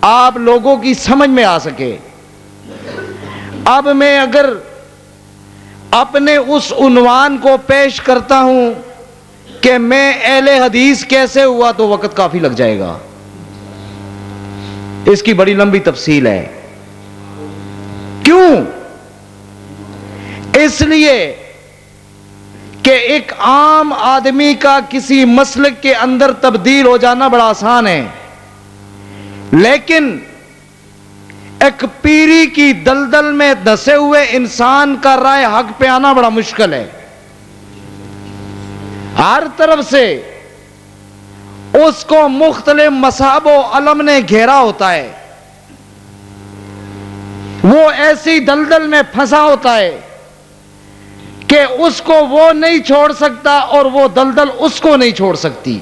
آپ لوگوں کی سمجھ میں آ سکے۔ اب میں اگر اپنے اس عنوان کو پیش کرتا ہوں کہ میں اہل حدیث کیسے ہوا تو وقت کافی لگ جائے گا، اس کی بڑی لمبی تفصیل ہے۔ کیوں؟ اس لیے کہ ایک عام آدمی کا کسی مسلک کے اندر تبدیل ہو جانا بڑا آسان ہے، لیکن ایک پیری کی دلدل میں دھسے ہوئے انسان کا رائے حق پہ آنا بڑا مشکل ہے۔ ہر طرف سے اس کو مختلف مذہب و علم نے گھیرا ہوتا ہے، وہ ایسی دلدل میں پھنسا ہوتا ہے کہ اس کو وہ نہیں چھوڑ سکتا اور وہ دلدل اس کو نہیں چھوڑ سکتی۔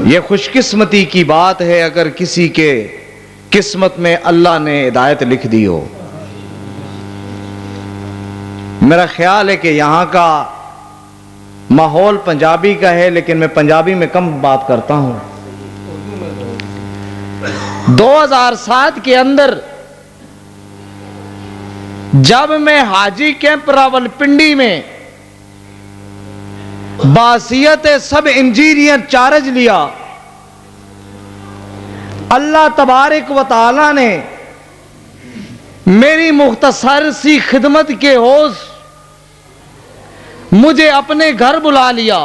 یہ خوش قسمتی کی بات ہے اگر کسی کے قسمت میں اللہ نے ہدایت لکھ دی ہو۔ میرا خیال ہے کہ یہاں کا ماحول پنجابی کا ہے، لیکن میں پنجابی میں کم بات کرتا ہوں۔ 2007 کے اندر جب میں حاجی کیمپ راولپنڈی میں بحیثیت سب انجینئر چارج لیا، اللہ تبارک و تعالی نے میری مختصر سی خدمت کے عوض مجھے اپنے گھر بلا لیا۔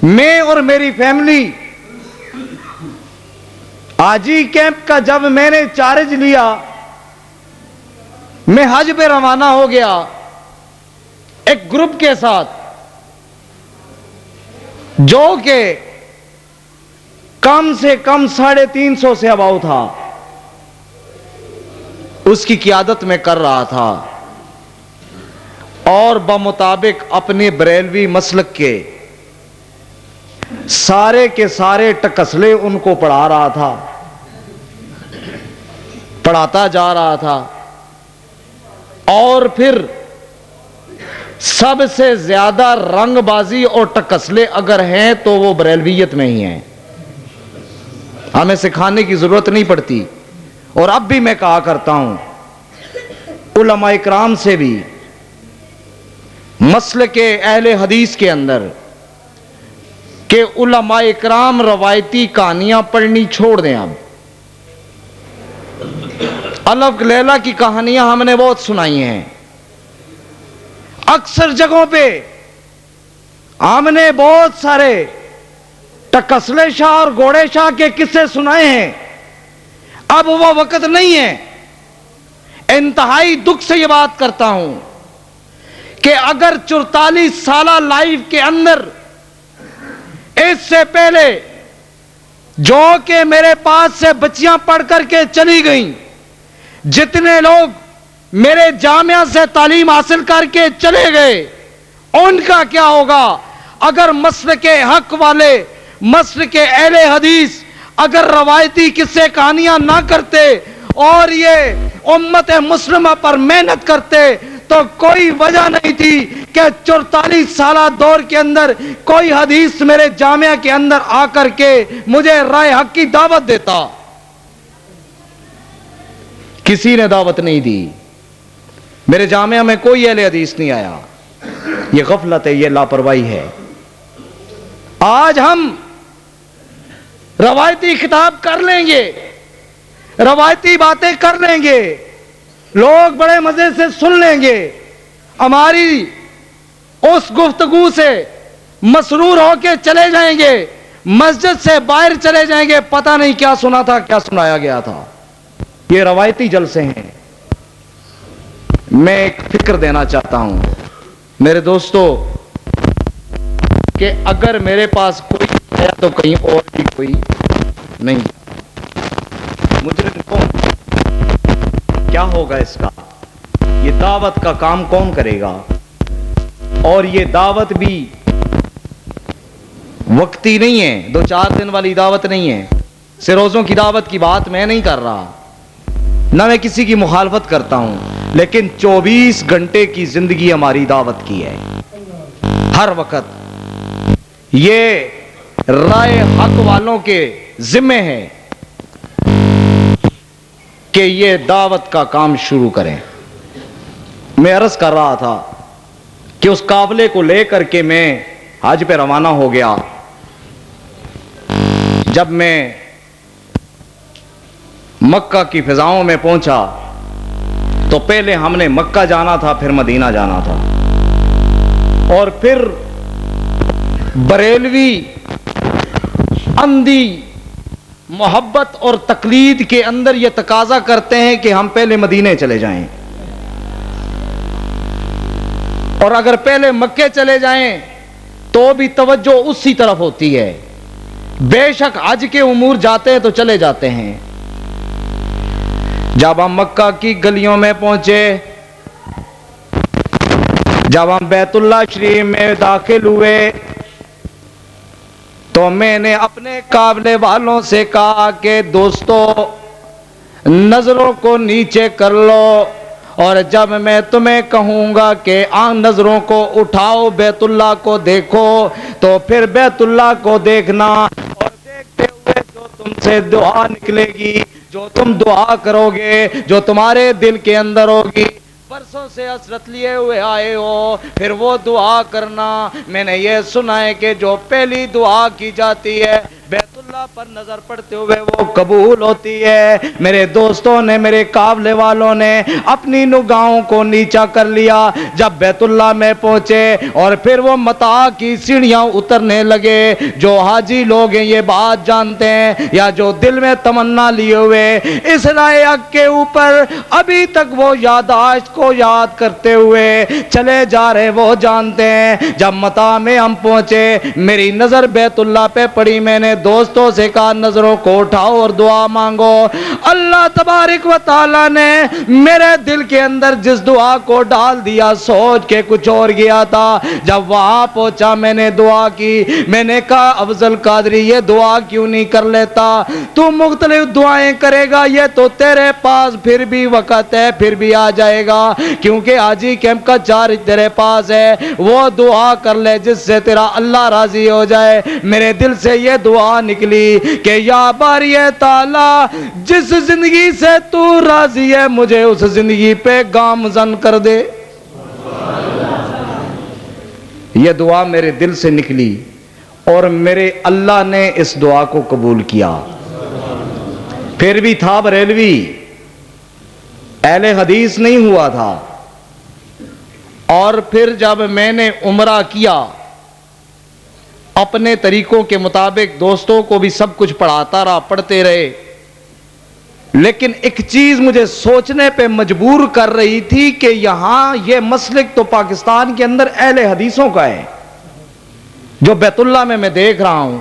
میں اور میری فیملی حاجی کیمپ کا جب میں نے چارج لیا، میں حج پہ روانہ ہو گیا ایک گروپ کے ساتھ جو کہ کم سے کم 350 سے اباؤ تھا، اس کی قیادت میں کر رہا تھا اور بمطابق اپنے بریلوی مسلک کے سارے ٹکسلے ان کو پڑھا رہا تھا، پڑھاتا جا رہا تھا۔ اور پھر سب سے زیادہ رنگ بازی اور ٹکسلے اگر ہیں تو وہ بریلویت میں ہی ہیں، ہمیں سکھانے کی ضرورت نہیں پڑتی۔ اور اب بھی میں کہا کرتا ہوں علماء اکرام سے بھی، مسلک اہل حدیث کے اندر، کہ علماء اکرام روایتی کہانیاں پڑھنی چھوڑ دیں۔ اب الف لیلہ کی کہانیاں ہم نے بہت سنائی ہیں، اکثر جگہوں پہ ہم نے بہت سارے ٹکسلے شاہ اور گھوڑے شاہ کے قصے سنائے ہیں، اب وہ وقت نہیں ہے۔ انتہائی دکھ سے یہ بات کرتا ہوں کہ اگر 44 سالہ لائف کے اندر اس سے پہلے جو کہ میرے پاس سے بچیاں پڑھ کر کے چلی گئیں، جتنے لوگ میرے جامعہ سے تعلیم حاصل کر کے چلے گئے، ان کا کیا ہوگا اگر مسلک حق والے، مسلک اہل حدیث اگر روایتی قصے کہانیاں نہ کرتے اور یہ امت مسلمہ پر محنت کرتے تو کوئی وجہ نہیں تھی کہ 44 سالہ دور کے اندر کوئی حدیث میرے جامعہ کے اندر آ کر کے مجھے رائے حق کی دعوت دیتا۔ کسی نے دعوت نہیں دی، میرے جامعہ میں کوئی اہل حدیث نہیں آیا۔ یہ غفلت ہے، یہ لاپرواہی ہے۔ آج ہم روایتی خطاب کر لیں گے، روایتی باتیں کر لیں گے، لوگ بڑے مزے سے سن لیں گے، ہماری اس گفتگو سے مسرور ہو کے چلے جائیں گے، مسجد سے باہر چلے جائیں گے، پتہ نہیں کیا سنا تھا، کیا سنایا گیا تھا۔ یہ روایتی جلسے ہیں۔ میں ایک فکر دینا چاہتا ہوں میرے دوستو کہ اگر میرے پاس کوئی ہے تو کہیں اور بھی کوئی نہیں۔ مجرم کون؟ کیا ہوگا اس کا؟ یہ دعوت کا کام کون کرے گا؟ اور یہ دعوت بھی وقتی نہیں ہے، 2-4 دن والی دعوت نہیں ہے۔ سے روزوں کی دعوت کی بات میں نہیں کر رہا، نہ میں کسی کی مخالفت کرتا ہوں، لیکن 24 گھنٹے کی زندگی ہماری دعوت کی ہے، ہر وقت۔ یہ رائے حق والوں کے ذمے ہے کہ یہ دعوت کا کام شروع کریں۔ میں عرض کر رہا تھا کہ اس قافلے کو لے کر کے میں حج پہ روانہ ہو گیا۔ جب میں مکہ کی فضاؤں میں پہنچا تو پہلے ہم نے مکہ جانا تھا، پھر مدینہ جانا تھا، اور پھر بریلوی اندھی محبت اور تقلید کے اندر یہ تقاضا کرتے ہیں کہ ہم پہلے مدینے چلے جائیں، اور اگر پہلے مکے چلے جائیں تو بھی توجہ اسی طرف ہوتی ہے۔ بے شک حج کے امور جاتے ہیں تو چلے جاتے ہیں۔ جب ہم مکہ کی گلیوں میں پہنچے، جب ہم بیت اللہ شریف میں داخل ہوئے تو میں نے اپنے قافلے والوں سے کہا کہ دوستو نظروں کو نیچے کر لو، اور جب میں تمہیں کہوں گا کہ آن نظروں کو اٹھاؤ بیت اللہ کو دیکھو تو پھر بیت اللہ کو دیکھنا، اور دیکھتے ہوئے جو تم سے دعا نکلے گی، جو تم دعا کرو گے، جو تمہارے دل کے اندر ہوگی، برسوں سے حسرت لیے ہوئے آئے ہو، پھر وہ دعا کرنا۔ میں نے یہ سنا ہے کہ جو پہلی دعا کی جاتی ہے بیت اللہ پر نظر پڑتے ہوئے وہ قبول ہوتی ہے۔ میرے دوستوں نے، میرے قافلے والوں نے اپنی نگاہوں کو نیچا کر لیا جب بیت اللہ میں پہنچے، اور پھر وہ متاع کی سیڑھیاں اترنے لگے۔ جو حاجی لوگ ہیں یہ بات جانتے ہیں، یا جو دل میں تمنا لیے ہوئے اس رائے حق کے اوپر ابھی تک وہ یاداشت کو یاد کرتے ہوئے چلے جا رہے، وہ جانتے ہیں۔ جب متاع میں ہم پہنچے میری نظر بیت اللہ پہ پڑی، میں نے دوستوں سے کہا نظروں کو اٹھاؤ اور دعا مانگو۔ اللہ تبارک و تعالی نے میرے دل کے اندر جس دعا کو ڈال دیا سوچ کے کچھ اور گیا تھا۔ جب وہاں پہنچا میں نے دعا کی، میں نے کہا افضل قادری یہ دعا کیوں نہیں کر لیتا؟ تو مختلف دعائیں کرے گا، یہ تو تیرے پاس پھر بھی وقت ہے، پھر بھی آ جائے گا، کیونکہ حاجی کیمپ کا چارج تیرے پاس ہے، وہ دعا کر لے جس سے تیرا اللہ راضی ہو جائے۔ میرے دل سے یہ دعا نکلی کہ یا باری تعالی جس زندگی سے تو راضی ہے مجھے اس زندگی پہ گامزن کر دے۔ یہ دعا میرے دل سے نکلی اور میرے اللہ نے اس دعا کو قبول کیا۔ پھر بھی تھا بریلوی، اہل حدیث نہیں ہوا تھا۔ اور پھر جب میں نے عمرہ کیا اپنے طریقوں کے مطابق، دوستوں کو بھی سب کچھ پڑھاتا رہا، پڑھتے رہے، لیکن ایک چیز مجھے سوچنے پہ مجبور کر رہی تھی کہ یہاں یہ مسلک تو پاکستان کے اندر اہل حدیثوں کا ہے۔ جو بیت اللہ میں دیکھ رہا ہوں،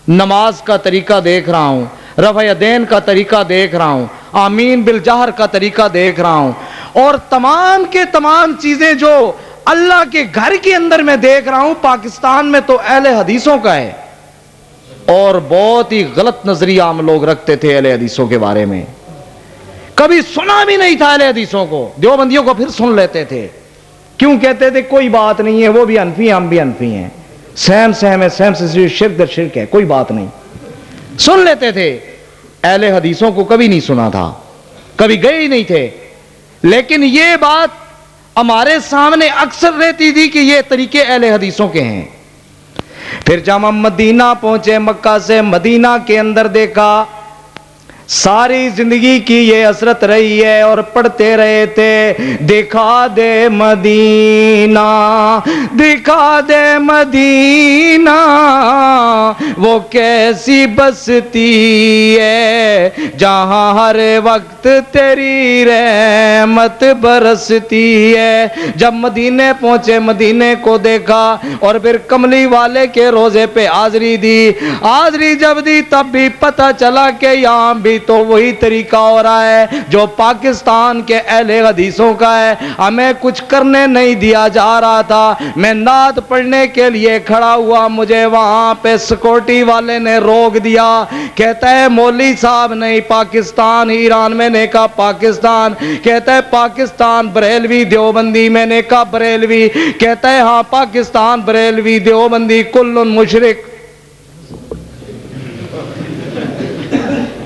نماز کا طریقہ دیکھ رہا ہوں، رفع یدین کا طریقہ دیکھ رہا ہوں، آمین بالجہر کا طریقہ دیکھ رہا ہوں، اور تمام کے تمام چیزیں جو اللہ کے گھر کے اندر میں دیکھ رہا ہوں پاکستان میں تو اہل حدیثوں کا ہے۔ اور بہت ہی غلط نظریہ ہم لوگ رکھتے تھے اہل حدیثوں کے بارے میں، کبھی سنا بھی نہیں تھا اہل حدیثوں کو۔ دیوبندیوں کو پھر سن لیتے تھے، کیوں کہتے تھے کوئی بات نہیں ہے، وہ بھی حنفی ہیں ہم بھی حنفی ہیں، سیم سیم ہے، سیم سے شرک در شرک ہے، کوئی بات نہیں، سن لیتے تھے۔ اہل حدیثوں کو کبھی نہیں سنا تھا، کبھی گئے ہی نہیں تھے، لیکن یہ بات ہمارے سامنے اکثر رہتی تھی کہ یہ طریقے اہل حدیثوں کے ہیں۔ پھر جب ہم مدینہ پہنچے، مکہ سے مدینہ کے اندر دیکھا، ساری زندگی کی یہ حسرت رہی ہے اور پڑھتے رہے تھے، دکھا دے مدینہ، دکھا دے مدینہ وہ کیسی بستی ہے جہاں ہر وقت تیری رحمت برستی ہے۔ جب مدینے پہنچے، مدینے کو دیکھا اور پھر کملی والے کے روزے پہ حاضری دی۔ حاضری جب دی تب بھی پتہ چلا کہ یہاں بھی تو وہی طریقہ ہو رہا ہے جو پاکستان کے اہل حدیثوں کا ہے، ہمیں کچھ کرنے نہیں دیا جا رہا تھا۔ میں نعت پڑھنے کے لیے کھڑا ہوا، مجھے وہاں پہ سیکورٹی والے نے روک دیا، کہتا ہے مولوی صاحب نہیں، پاکستان ایران۔ میں نے کہا پاکستان؟ کہتا ہے پاکستان بریلوی دیوبندی۔ میں نے کہا بریلوی؟ کہتا ہے ہاں پاکستان بریلوی دیوبندی کل مشرک۔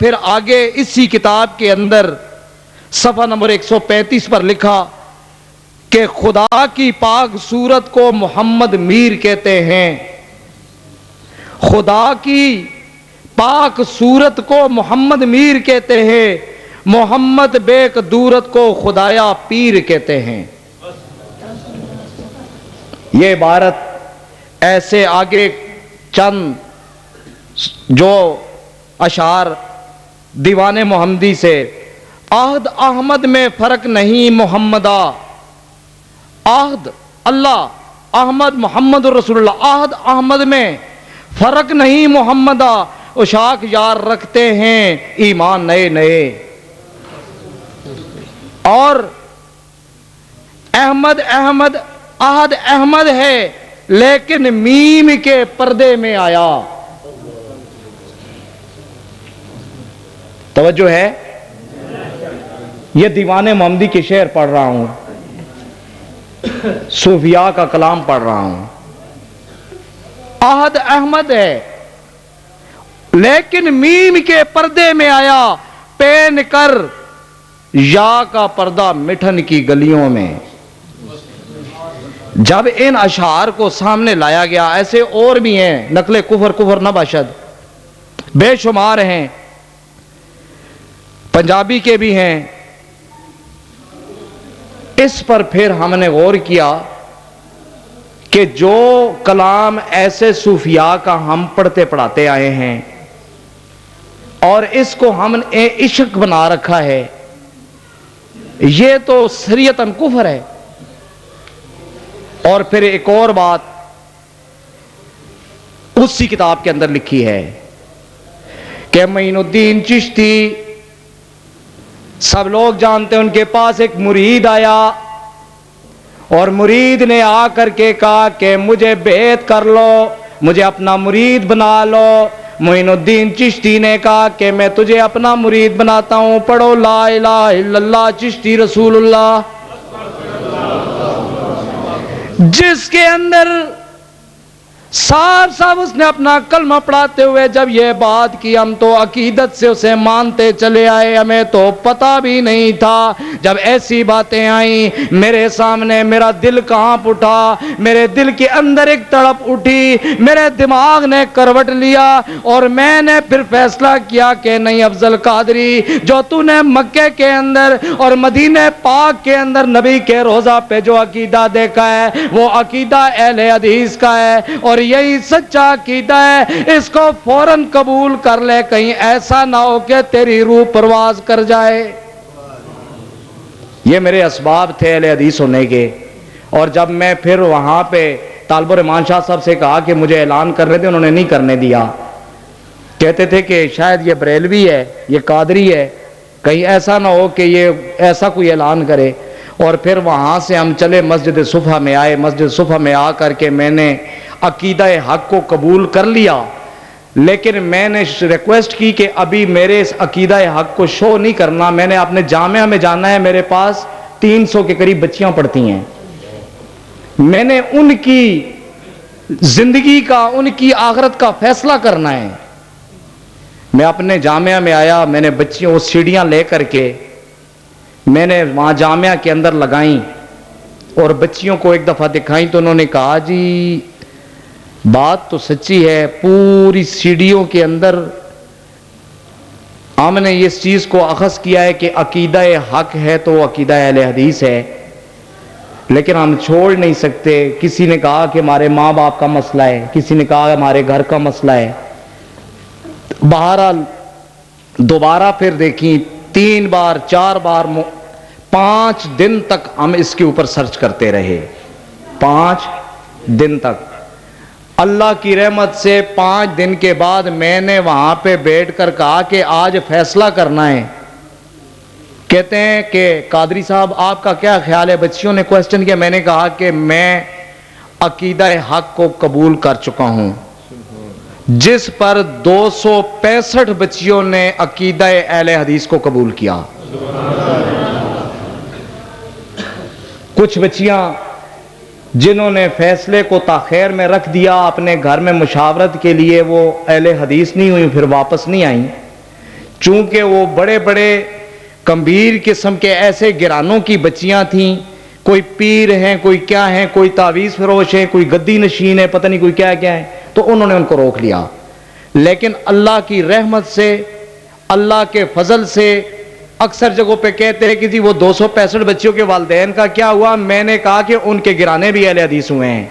پھر آگے اسی کتاب کے اندر صفحہ نمبر 135 پر لکھا کہ خدا کی پاک صورت کو محمد میر کہتے ہیں، خدا کی پاک صورت کو محمد میر کہتے ہیں، محمد بیک دورت کو خدایا پیر کہتے ہیں۔ یہ عبارت ایسے آگے چند جو اشعار دیوان محمدی سے، عہد احمد میں فرق نہیں محمدہ، عہد اللہ احمد محمد رسول اللہ، عہد احمد میں فرق نہیں محمدہ، اشاق یار رکھتے ہیں ایمان نئے نئے، اور احمد احمد عہد احمد ہے لیکن میم کے پردے میں آیا۔ توجہ ہے؟ یہ دیوان محمدی کے شعر پڑھ رہا ہوں، صوفیاء کا کلام پڑھ رہا ہوں۔ عہد احمد ہے لیکن میم کے پردے میں آیا، پین کر یا کا پردہ مٹھن کی گلیوں میں۔ جب ان اشعار کو سامنے لایا گیا، ایسے اور بھی ہیں، نقل کفر نہ باشد، بے شمار ہیں، پنجابی کے بھی ہیں۔ اس پر پھر ہم نے غور کیا کہ جو کلام ایسے صوفیاء کا ہم پڑھتے پڑھاتے آئے ہیں اور اس کو ہم نے عشق بنا رکھا ہے، یہ تو شریعتاً کفر ہے۔ اور پھر ایک اور بات اسی کتاب کے اندر لکھی ہے کہ معین الدین چشتی، سب لوگ جانتے ہیں، ان کے پاس ایک مرید آیا اور مرید نے آ کر کے کہا کہ مجھے بیعت کر لو، مجھے اپنا مرید بنا لو۔ معین الدین چشتی نے کہا کہ میں تجھے اپنا مرید بناتا ہوں، پڑھو لا الہ الا اللہ چشتی رسول اللہ۔ جس کے اندر صاف صاف اس نے اپنا کلمہ پڑھاتے ہوئے جب یہ بات کی، ہم تو عقیدت سے اسے مانتے چلے آئے، ہمیں تو پتہ بھی نہیں تھا۔ جب ایسی باتیں آئیں میرے سامنے، میرا دل کانپ اٹھا، میرے دل کے اندر ایک تڑپ اٹھی، میرے دماغ نے کروٹ لیا اور میں نے پھر فیصلہ کیا کہ نہیں افضل قادری، جو تو نے مکے کے اندر اور مدینہ پاک کے اندر نبی کے روضہ پہ جو عقیدہ دیکھا ہے وہ عقیدہ اہل حدیث کا ہے اور یہی سچا عقیدہ ہے، اس کو فوراً قبول کر لے، کہیں ایسا نہ ہو کہ تیری روح پرواز کر جائے۔ یہ میرے اسباب تھے اہل حدیث ہونے کے۔ اور جب میں پھر وہاں پہ طالب الرحمان شاہ صاحب سے کہا کہ مجھے اعلان کرنے تھے، انہوں نے نہیں کرنے دیا، کہتے تھے کہ شاید یہ بریلوی ہے، یہ قادری ہے، کہیں ایسا نہ ہو کہ یہ ایسا کوئی اعلان کرے۔ اور پھر وہاں سے ہم چلے مسجد صفحہ میں آئے، مسجد صفحہ میں آ کر کے میں نے عقیدہ حق کو قبول کر لیا، لیکن میں نے ریکویسٹ کی کہ ابھی میرے اس عقیدہ حق کو شو نہیں کرنا، میں نے اپنے جامعہ میں جانا ہے، میرے پاس 300 کے قریب بچیاں پڑھتی ہیں، میں نے ان کی زندگی کا، ان کی آخرت کا فیصلہ کرنا ہے۔ میں اپنے جامعہ میں آیا، میں نے بچیوں سیڑھیاں لے کر کے میں نے وہاں جامعہ کے اندر لگائیں اور بچیوں کو ایک دفعہ دکھائیں تو انہوں نے کہا جی بات تو سچی ہے، پوری سیڑھیوں کے اندر ہم نے اس چیز کو اخذ کیا ہے کہ عقیدہ حق ہے تو وہ عقیدہ اہل حدیث ہے، لیکن ہم چھوڑ نہیں سکتے۔ کسی نے کہا کہ ہمارے ماں باپ کا مسئلہ ہے، کسی نے کہا ہمارے گھر کا مسئلہ ہے۔ بہرحال دوبارہ پھر دیکھیں، 3 بار 4 بار 5 دن تک ہم اس کے اوپر سرچ کرتے رہے، 5 دن تک۔ اللہ کی رحمت سے 5 دن کے بعد میں نے وہاں پہ بیٹھ کر کہا کہ آج فیصلہ کرنا ہے۔ کہتے ہیں کہ قادری صاحب آپ کا کیا خیال ہے؟ بچیوں نے کوسچن کیا، میں نے کہا کہ میں عقیدہ حق کو قبول کر چکا ہوں، جس پر 265 بچیوں نے عقیدہ اہل حدیث کو قبول کیا۔ کچھ بچیاں جنہوں نے فیصلے کو تاخیر میں رکھ دیا، اپنے گھر میں مشاورت کے لیے وہ اہل حدیث نہیں ہوئی، پھر واپس نہیں آئیں۔ چونکہ وہ بڑے بڑے گمبھیر قسم کے ایسے گرانوں کی بچیاں تھیں، کوئی پیر ہیں، کوئی کیا ہیں، کوئی تعویذ فروش ہیں، کوئی گدی نشین ہے، پتہ نہیں کوئی کیا کیا ہے، تو انہوں نے ان کو روک لیا۔ لیکن اللہ کی رحمت سے، اللہ کے فضل سے، اکثر جگہوں پہ کہتے ہیں کہ جی وہ 265 بچیوں کے والدین کا کیا ہوا، میں نے کہا کہ ان کے گرانے بھی اہل حدیث ہوئے ہیں۔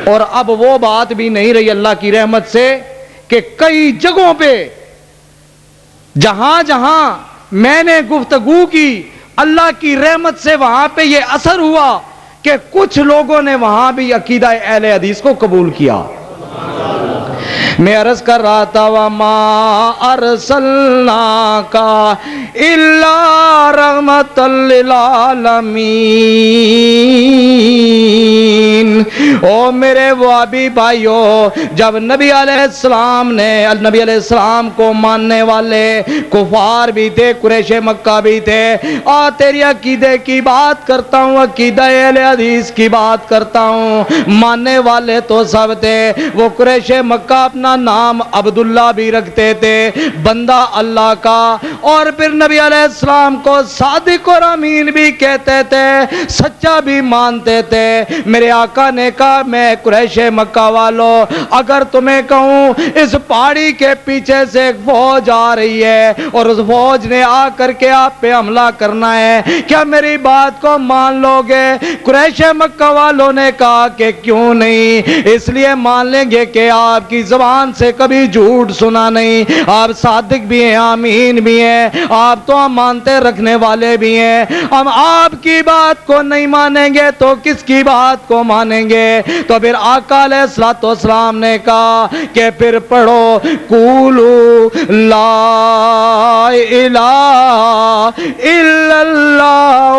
اور اب وہ بات بھی نہیں رہی اللہ کی رحمت سے کہ کئی جگہوں پہ جہاں جہاں میں نے گفتگو کی، اللہ کی رحمت سے وہاں پہ یہ اثر ہوا کہ کچھ لوگوں نے وہاں بھی عقیدہ اہل حدیث کو قبول کیا۔ میں عرض کر رہا تھا وَمَا أَرْسَلْنَاكَ إِلَّا رَحْمَةً لِّلْعَالَمِينَ۔ او میرے وہابی بھائیو، جب نبی علیہ السلام کو ماننے والے کفار بھی تھے، قریش مکہ بھی تھے، اور تیری عقیدے کی بات کرتا ہوں، عقیدہ اہل حدیث کی بات کرتا ہوں، ماننے والے تو سب تھے۔ وہ قریش مکہ اپنا نام عبداللہ بھی رکھتے تھے، بندہ اللہ کا، اور پھر نبی علیہ السلام کو صادق اور امین بھی کہتے تھے، سچا بھی مانتے تھے۔ میرے آقا نے کہا میں قریش مکہ والوں، اگر تمہیں کہوں اس پہاڑی کے پیچھے سے ایک فوج آ رہی ہے اور اس فوج نے آ کر کے آپ پہ حملہ کرنا ہے، کیا میری بات کو مان لو گے؟ قریش مکہ والوں نے کہا کہ کیوں نہیں، اس لیے مان لیں گے کہ آپ کی زبان سے کبھی جھوٹ سنا نہیں، آپ صادق بھی ہیں، امین بھی ہیں، آپ تو مانتے رکھنے والے بھی ہیں۔ ہم آپ کی بات کو نہیں مانیں گے تو کس کی بات کو مانیں گے؟ تو پھر آقا علیہ الصلوۃ والسلام نے کہا کہ پھر پڑھو قولوا لا الہ الا اللہ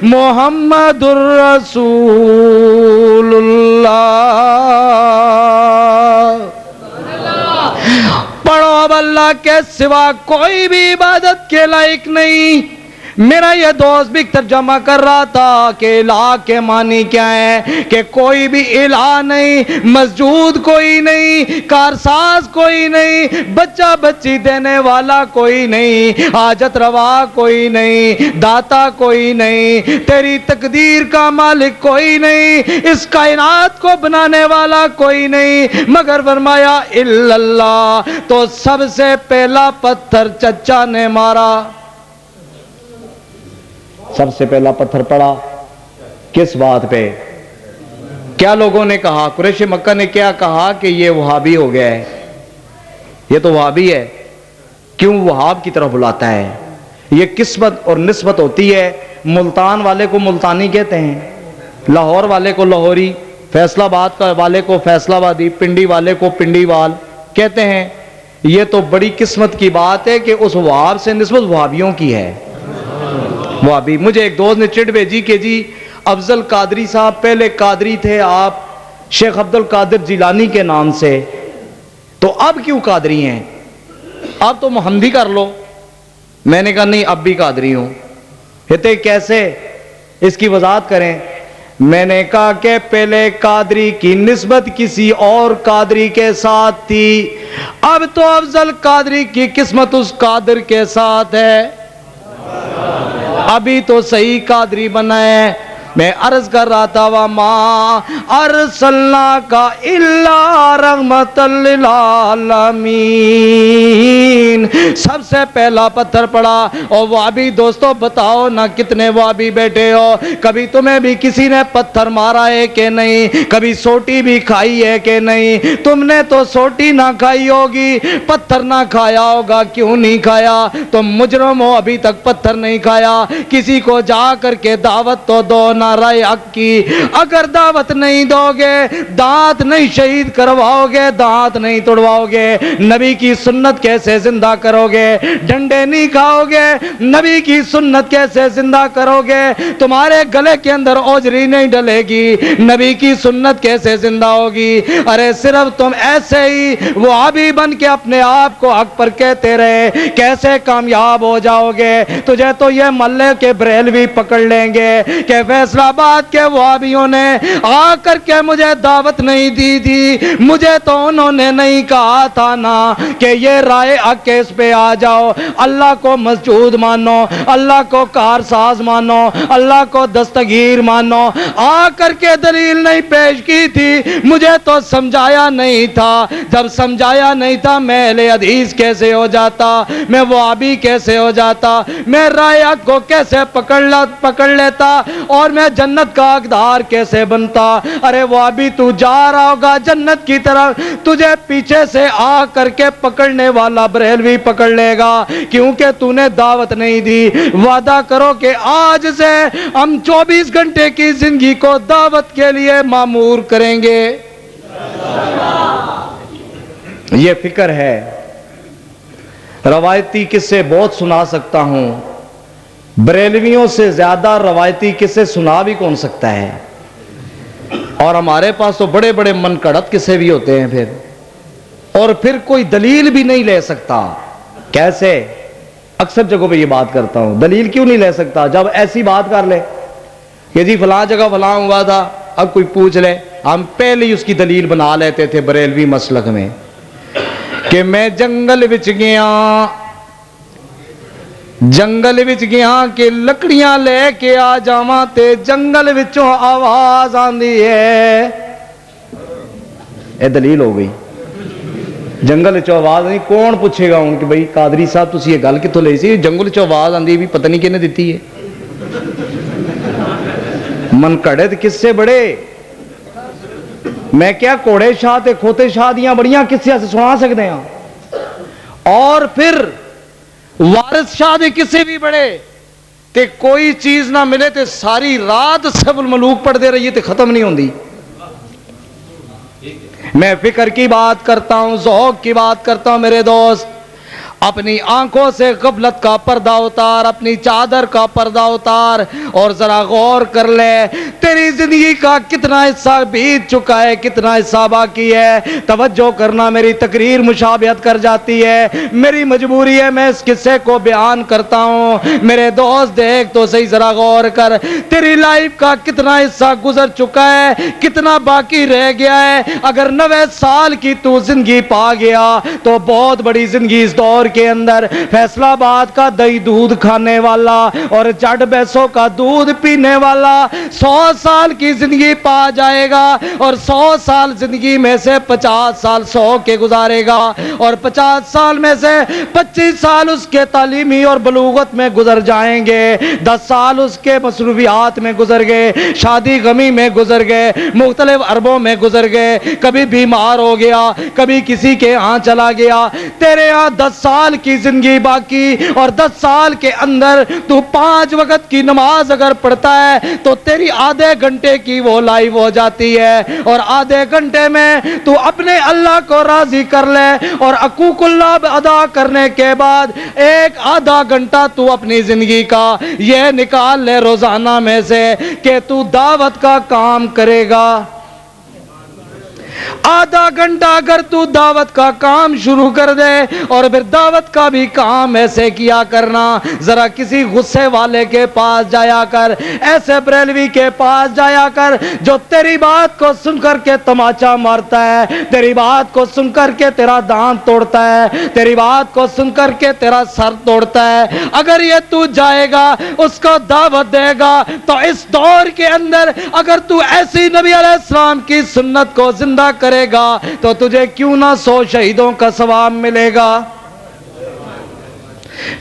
محمد الرسول اللہ۔ پڑھو اب اللہ کے سوا کوئی بھی عبادت کے لائق نہیں۔ میرا یہ دوست بھی ترجمہ کر رہا تھا کہ الہ کے معنی کیا ہے، کہ کوئی بھی الہ نہیں، مسجود کوئی نہیں، کارساز کوئی نہیں، بچہ بچی دینے والا کوئی نہیں، حاجت روا کوئی نہیں، داتا کوئی نہیں، تیری تقدیر کا مالک کوئی نہیں، اس کائنات کو بنانے والا کوئی نہیں، مگر فرمایا الا اللہ۔ تو سب سے پہلا پتھر چچا نے مارا، سب سے پہلا پتھر پڑا کس بات پہ؟ کیا لوگوں نے کہا؟ قریش مکہ نے کیا کہا کہ یہ وہابی ہو گیا ہے، یہ تو وہابی ہے، کیوں وہاب کی طرف بلاتا ہے؟ یہ قسمت اور نسبت ہوتی ہے، ملتان والے کو ملتانی کہتے ہیں، لاہور والے کو لاہوری، فیصل آباد والے کو فیصل آبادی، پنڈی والے کو پنڈی وال کہتے ہیں۔ یہ تو بڑی قسمت کی بات ہے کہ اس وہاب سے نسبت وہابیوں کی ہے۔ وہابی، مجھے ایک دوست نے چٹ بھیجی کہ جی افضل قادری صاحب پہلے قادری تھے آپ شیخ عبد القادر جیلانی کے نام سے، تو اب کیوں قادری ہیں؟ اب تو محمدی کر لو۔ میں نے کہا نہیں، اب بھی قادری ہوں۔ کہتے کیسے؟ اس کی وضاحت کریں۔ میں نے کہا کہ پہلے قادری کی نسبت کسی اور قادری کے ساتھ تھی، اب تو افضل قادری کی قسمت اس قادر کے ساتھ ہے، ابھی تو صحیح قادری بنا ہے۔ میں عرض کر رہا تھا وَمَا أَرْسَلْنَاكَ إِلَّا رَحْمَةً لِّلْعَالَمِينَ۔ سب سے پہلا پتھر پڑا۔ اور وہابی دوستو بتاؤ نا کتنے وہابی بیٹھے ہو، کبھی تمہیں بھی کسی نے پتھر مارا ہے کہ نہیں؟ کبھی سوٹی بھی کھائی ہے کہ نہیں؟ تم نے تو سوٹی نہ کھائی ہوگی، پتھر نہ کھایا ہوگا، کیوں نہیں کھایا؟ تم مجرم ہو، ابھی تک پتھر نہیں کھایا۔ کسی کو جا کر کے دعوت تو دو نا رائے حق کی، اگر دعوت نہیں دو گے، دانت نہیں شہید کرواؤ گے، دانت نہیں توڑواؤ گے، نبی کی سنت کیسے زندہ کرو گے؟ ڈنڈے نہیں کھاؤ گے، نبی کی سنت کیسے زندہ کرو گے؟ تمہارے گلے کے اندر اوجری نہیں ڈلے گی، نبی کی سنت کیسے زندہ ہوگی؟ ارے صرف تم ایسے ہی وہابی بن کے اپنے آپ کو حق پر کہتے رہے، کیسے کامیاب ہو جاؤ گے؟ تجھے تو یہ محلے کے بریلوی پکڑ لیں گے کہ فیصلہ آباد کے وہابیوں نے آ کر کے مجھے دعوت نہیں دی تھی، مجھے تو انہوں نے نہیں کہا تھا نا کہ یہ رائے حق اس پہ آ جاؤ, اللہ کو مسجود مانو, اللہ کو کارساز مانو, اللہ کو دستگیر مانو. آ کر کے دلیل نہیں پیش کی تھی, مجھے تو سمجھایا نہیں تھا. جب سمجھایا نہیں تھا میں اہل حدیث کیسے ہو جاتا, میں وہابی کیسے ہو جاتا, میں رائے حق کو کیسے پکڑ لیتا, اور میں جنت کا حقدار کیسے بنتا. ارے وہابی تو جا رہا ہوگا جنت کی طرف, تجھے پیچھے سے آ کر کے پکڑنے والا بریلوی پکڑ لے گا, کیونکہ تو نے دعوت نہیں دی. وعدہ کرو کہ آج سے ہم 24 گھنٹے کی زندگی کو دعوت کے لیے معمور کریں گے. یہ فکر ہے. روایتی قصے بہت سنا سکتا ہوں, بریلویوں سے زیادہ روایتی قصے سنا بھی کون سکتا ہے. اور ہمارے پاس تو بڑے بڑے من کڑت قصے بھی ہوتے ہیں پھر, اور پھر کوئی دلیل بھی نہیں لے سکتا. کیسے؟ اکثر جگہوں پہ یہ بات کرتا ہوں, دلیل کیوں نہیں لے سکتا؟ جب ایسی بات کر لے کہ جی فلاں جگہ فلاں ہوا تھا, اب کوئی پوچھ لے, ہم پہلے ہی اس کی دلیل بنا لیتے تھے بریلوی مسلک میں کہ میں جنگل وچ گیا کہ لکڑیاں لے کے آ جاواں تے جنگل وچوں آواز آندی ہے. اے دلیل ہو گئی. جنگل چو آواز نہیں, کون پوچھے گا ہوں کہ بھئی قادری صاحب تسی یہ گل کتوں لئی سی, جنگل چو آواز آندی بھی پتہ نہیں کہنے دیتی ہے. من کڑے تے کس سے بڑے, میں کیا کوڑے شاہ تے کھوتے شاہ دیاں بڑیاں کسے سے سنا سکتے ہیں. اور پھر وارث شاہ دے کسے بھی بڑے, تے کوئی چیز نہ ملے تے ساری رات سب الملوک پڑھ دے رہی تے ختم نہیں ہوندی. میں فکر کی بات کرتا ہوں, ذوق کی بات کرتا ہوں. میرے دوست, اپنی آنکھوں سے غفلت کا پردہ اتار, اپنی چادر کا پردہ اتار, اور ذرا غور کر لے تیری زندگی کا کتنا حصہ بیت چکا ہے, کتنا حصہ باقی ہے. توجہ کرنا, میری تقریر مشابہت کر جاتی ہے, میری مجبوری ہے, میں اس قصے کو بیان کرتا ہوں. میرے دوست دیکھ تو صحیح, ذرا غور کر, تیری لائف کا کتنا حصہ گزر چکا ہے, کتنا باقی رہ گیا ہے. اگر 90 سال کی تو زندگی پا گیا تو بہت بڑی زندگی اس دور کے اندر. فیصلہ آباد کا دہی دودھ کھانے والا اور جڈ بیسوں کا دودھ پینے والا 100 سال کی زندگی پا جائے گا, اور 100 سال زندگی میں سے 50 سال 100 کے گزارے گا, اور 50 سال میں سے 25 سال اس کے تعلیمی اور بلوغت میں گزر جائیں گے, 10 سال اس کے مصروفیات میں گزر گئے, شادی غمی میں گزر گئے, مختلف عربوں میں گزر گئے, کبھی بیمار ہو گیا, کبھی کسی کے ہاں چلا گیا. تیرے ہاں 10 سال کی زندگی باقی, اور 10 سال کے اندر تو 5 وقت کی نماز اگر پڑھتا ہے تو تیری آدھے گھنٹے کی وہ لائف ہو جاتی ہے, اور آدھے گھنٹے میں تو اپنے اللہ کو راضی کر لے, اور حقوق اللہ ادا کرنے کے بعد ایک آدھا گھنٹہ تو اپنی زندگی کا یہ نکال لے روزانہ میں سے کہ تو دعوت کا کام کرے گا. آدھا گھنٹہ اگر تو دعوت کا کام شروع کر دے, اور پھر دعوت کا بھی کام ایسے کیا کرنا, ذرا کسی غصے والے کے پاس جایا کر, ایسے بریلوی کے پاس جایا کر جو تیری بات کو سن کر کے تماچا مارتا ہے, تیری بات کو سن کر کے تیرا دانت توڑتا ہے, تیری بات کو سن کر کے تیرا سر توڑتا ہے. اگر یہ تو جائے گا, اس کو دعوت دے گا, تو اس دور کے اندر اگر تو ایسی نبی علیہ السلام کی سنت کو زندہ کرے گا تو تجھے کیوں نہ 100 شہیدوں کا ثواب ملے گا.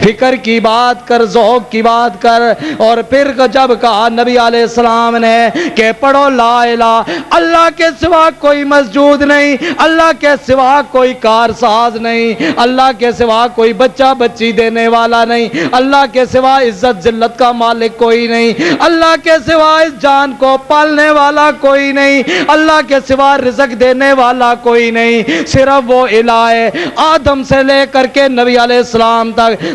فکر کی بات کر, ذوق کی بات کر. اور پھر جب کہا نبی علیہ السلام نے کہ پڑھو لا الہ, اللہ کے سوا کوئی مسجود نہیں, اللہ کے سوا کوئی کارساز نہیں, اللہ کے سوا کوئی بچہ بچی دینے والا نہیں, اللہ کے سوا عزت ذلت کا مالک کوئی نہیں, اللہ کے سوا اس جان کو پالنے والا کوئی نہیں, اللہ کے سوا رزق دینے والا کوئی نہیں, صرف وہ الہ ہے. آدم سے لے کر کے نبی علیہ السلام تک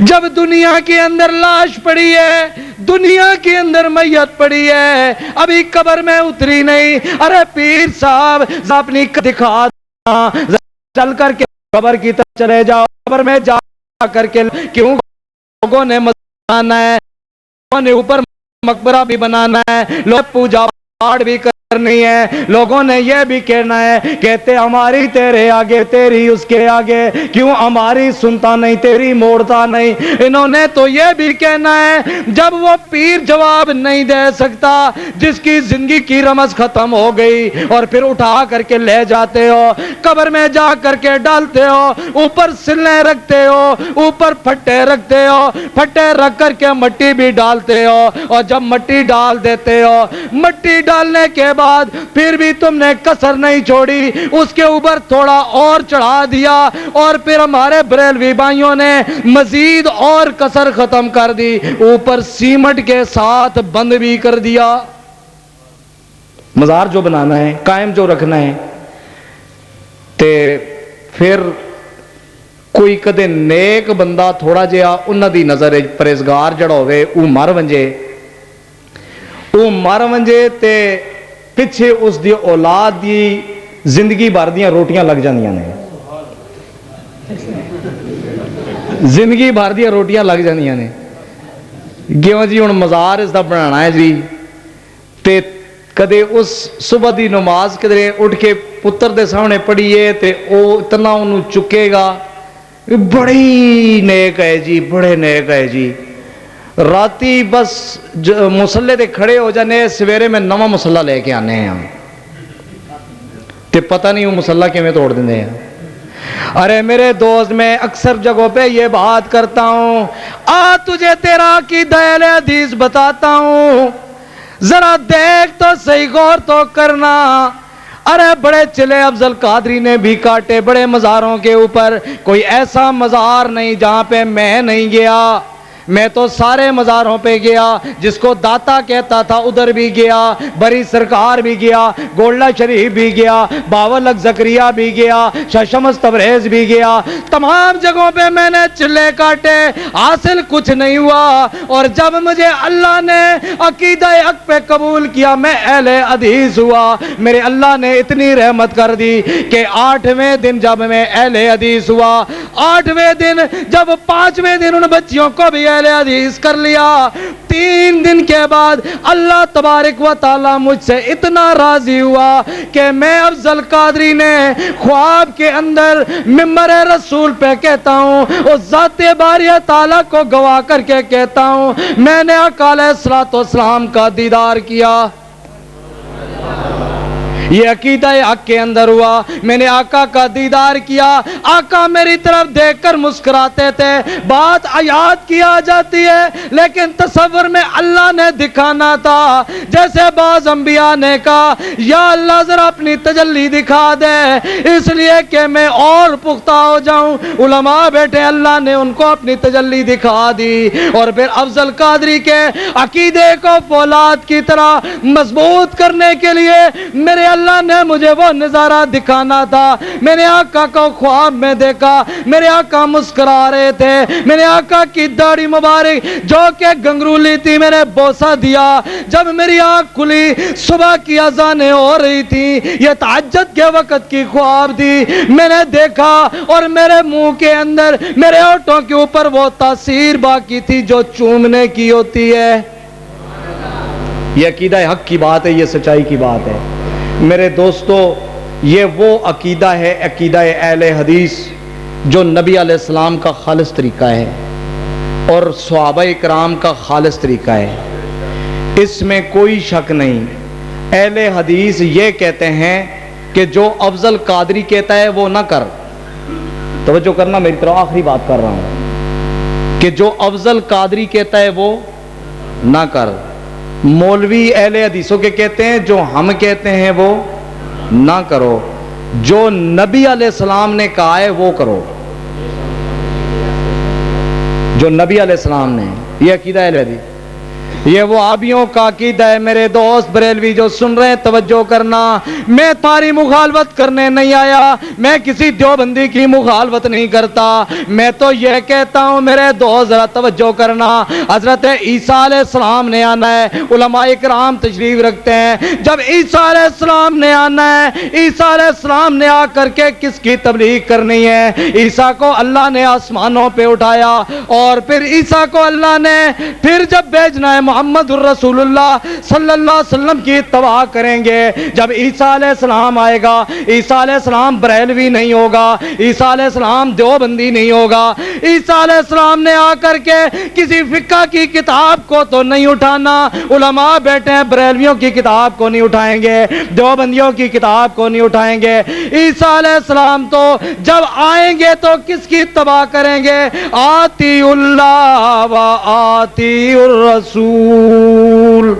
جب دنیا کے اندر لاش پڑی ہے، دنیا کے اندر میت پڑی ہے، ابھی قبر میں اتری نہیں، ارے پیر صاحب اپنی دکھا چل کر کے قبر کی طرف چلے جاؤ، قبر میں جا کر کے کیوں لوگوں نے بنانا ہے، لوگوں نے اوپر مقبرہ بھی بنانا ہے، لوگ پوجا پاٹ بھی کرنی ہے، لوگوں نے یہ بھی کہنا ہے، کہتے ہماری تیرے آگے تیری اس کے آگے، کیوں ہماری سنتا نہیں تیری موڑتا نہیں۔ انہوں نے تو یہ بھی کہنا ہے جب وہ پیر جواب نہیں دے سکتا، جس کی زندگی کی رمز ختم ہو گئی، اور پھر اٹھا کر کے لے جاتے ہو، قبر میں جا کر کے ڈالتے ہو، اوپر سلیں رکھتے ہو، اوپر پھٹے رکھتے ہو، پھٹے رکھ کر کے مٹی بھی ڈالتے ہو، اور جب مٹی ڈال دیتے ہو، مٹی ڈالنے کے بعد پھر بھی تم نے کسر نہیں چھوڑی، اس کے اوپر تھوڑا اور چڑھا دیا، اور پھر ہمارے بریلوی بھائیوں نے مزید اور کسر ختم کر دی، اوپر سیمنٹ کے ساتھ بند بھی کر دیا۔ مزار جو بنانا ہے، قائم جو رکھنا ہے، تے پھر کوئی کدے نیک بندہ تھوڑا جہا انہاں دی نظر پرہیزگار جڑا ہوئے او مر ونجے تے پچھے اس دی اولاد دی زندگی بھر دیاں روٹیاں لگ جاندیاں نے، زندگی بھر دیاں روٹیاں لگ جاندیاں نے، کیوں جی ہن مزار اس دا بنانا ہے جی، تے کدے اس صبح دی نماز کدے اٹھ کے پتر دے سامنے پڑھیے تے او اتنا انہوں چکے گا، بڑی نیک ہے جی، بڑے نیک ہے جی، راتی بس مسلے تے کھڑے ہو جانے، سویرے میں نواں مسلح لے کے آنے ہیں ہم، تے پتہ نہیں وہ مسلح کیوں میں توڑ دینے ہیں۔ ارے میرے دوست، میں اکثر جگہوں پہ یہ بات کرتا ہوں، تجھے تیرا عقیدہ اہل حدیث بتاتا ہوں، ذرا دیکھ تو صحیح، غور تو کرنا۔ ارے بڑے چلے افضل قادری نے بھی کاٹے بڑے مزاروں کے اوپر، کوئی ایسا مزار نہیں جہاں پہ میں نہیں گیا، میں تو سارے مزاروں پہ گیا، جس کو داتا کہتا تھا ادھر بھی گیا، بری سرکار بھی گیا، گولڈا شریف بھی گیا، باول اک زکریہ بھی گیا، شاہ شمس تبریز بھی گیا، تمام جگہوں پہ میں نے چلے کاٹے، حاصل کچھ نہیں ہوا۔ اور جب مجھے اللہ نے عقیدہ حق پہ قبول کیا، میں اہل حدیث ہوا، میرے اللہ نے اتنی رحمت کر دی کہ 8ویں دن جب میں اہل حدیث ہوا، 8ویں دن جب 5ویں دن ان بچیوں کو بھی اہل حدیث کر لیا، 3 دن کے بعد اللہ تبارک و تعالی مجھ سے اتنا راضی ہوا کہ میں افضل قادری نے خواب کے اندر ممبر رسول پہ کہتا ہوں، اس ذات باری تعالی کو گواہ کر کے کہتا ہوں، میں نے آقا علیہ الصلوۃ والسلام کا دیدار کیا۔ یہ عقیدہ حق کے اندر ہوا، میں نے آقا کا دیدار کیا، آقا میری طرف دیکھ کر مسکراتے تھے، بات آیات کی آ جاتی ہے لیکن تصور میں اللہ نے دکھانا تھا، جیسے بعض انبیاء نے کہا یا اللہ ذرا اپنی تجلی دکھا دے، اس لیے کہ میں اور پختہ ہو جاؤں۔ علماء بیٹھے، اللہ نے ان کو اپنی تجلی دکھا دی، اور پھر افضل قادری کے عقیدے کو فولاد کی طرح مضبوط کرنے کے لیے میرے اللہ نے مجھے وہ نظارہ دکھانا تھا۔ میں نے آقا کو خواب میں دیکھا، میرے آقا مسکرا رہے تھے، میرے آقا کی داڑھی مبارک جو کہ گنگرولی تھی میں نے بوسہ دیا، جب میری آنکھ کھلی صبح کی اذانیں ہو رہی تھی، یہ تہجد کے وقت کی خواب تھی، میں نے دیکھا اور میرے منہ کے اندر میرے ہونٹوں کے اوپر وہ تاثیر باقی تھی جو چومنے کی ہوتی ہے۔ یہ عقیدہ حق کی بات ہے، یہ سچائی کی بات ہے میرے دوستو۔ یہ وہ عقیدہ ہے، عقیدہ اہل حدیث، جو نبی علیہ السلام کا خالص طریقہ ہے اور صحابہ کرام کا خالص طریقہ ہے، اس میں کوئی شک نہیں۔ اہل حدیث یہ کہتے ہیں کہ جو افضل قادری کہتا ہے وہ نہ کر، توجہ کرنا میری طرف، آخری بات کر رہا ہوں، کہ جو افضل قادری کہتا ہے وہ نہ کر۔ مولوی اہل حدیثوں کے کہتے ہیں جو ہم کہتے ہیں وہ نہ کرو، جو نبی علیہ السلام نے کہا ہے وہ کرو، جو نبی علیہ السلام نے، یہ عقیدہ اہل حدیث۔ یہ وہ آبیوں کا عقیدہ ہے۔ میرے دوست بریلوی جو سن رہے ہیں توجہ کرنا، میں تمہاری مخالفت کرنے نہیں آیا، میں کسی دیوبندی کی مخالفت نہیں کرتا، میں تو یہ کہتا ہوں میرے دوست ذرا توجہ کرنا، حضرت عیسیٰ علیہ السلام نے آنا ہے، علماء کرام تشریف رکھتے ہیں، جب عیسیٰ علیہ السلام نے آنا ہے، عیسیٰ علیہ السلام نے آ کر کے کس کی تبلیغ کرنی ہے؟ عیسیٰ کو اللہ نے آسمانوں پہ اٹھایا، اور پھر عیسیٰ کو اللہ نے پھر جب بھیجنا ہے محمد الرسول اللہ صلی اللہ علیہ وسلم کی اتباع کریں گے۔ جب عیسیٰ علیہ السلام آئے گا، عیسیٰ علیہ السلام بریلوی نہیں ہوگا، عیسیٰ علیہ السلام دیوبندی نہیں ہوگا، عیسیٰ علیہ السلام نے آ کر کے کسی فقہ کی کتاب کو تو نہیں اٹھانا، علماء بیٹھے ہیں بریلویوں کی کتاب کو نہیں اٹھائیں گے، دیوبندیوں کی کتاب کو نہیں اٹھائیں گے۔ عیسیٰ علیہ السلام تو جب آئیں گے تو کس کی اتباع کریں گے؟ آتی اللہ و آتی الرسول،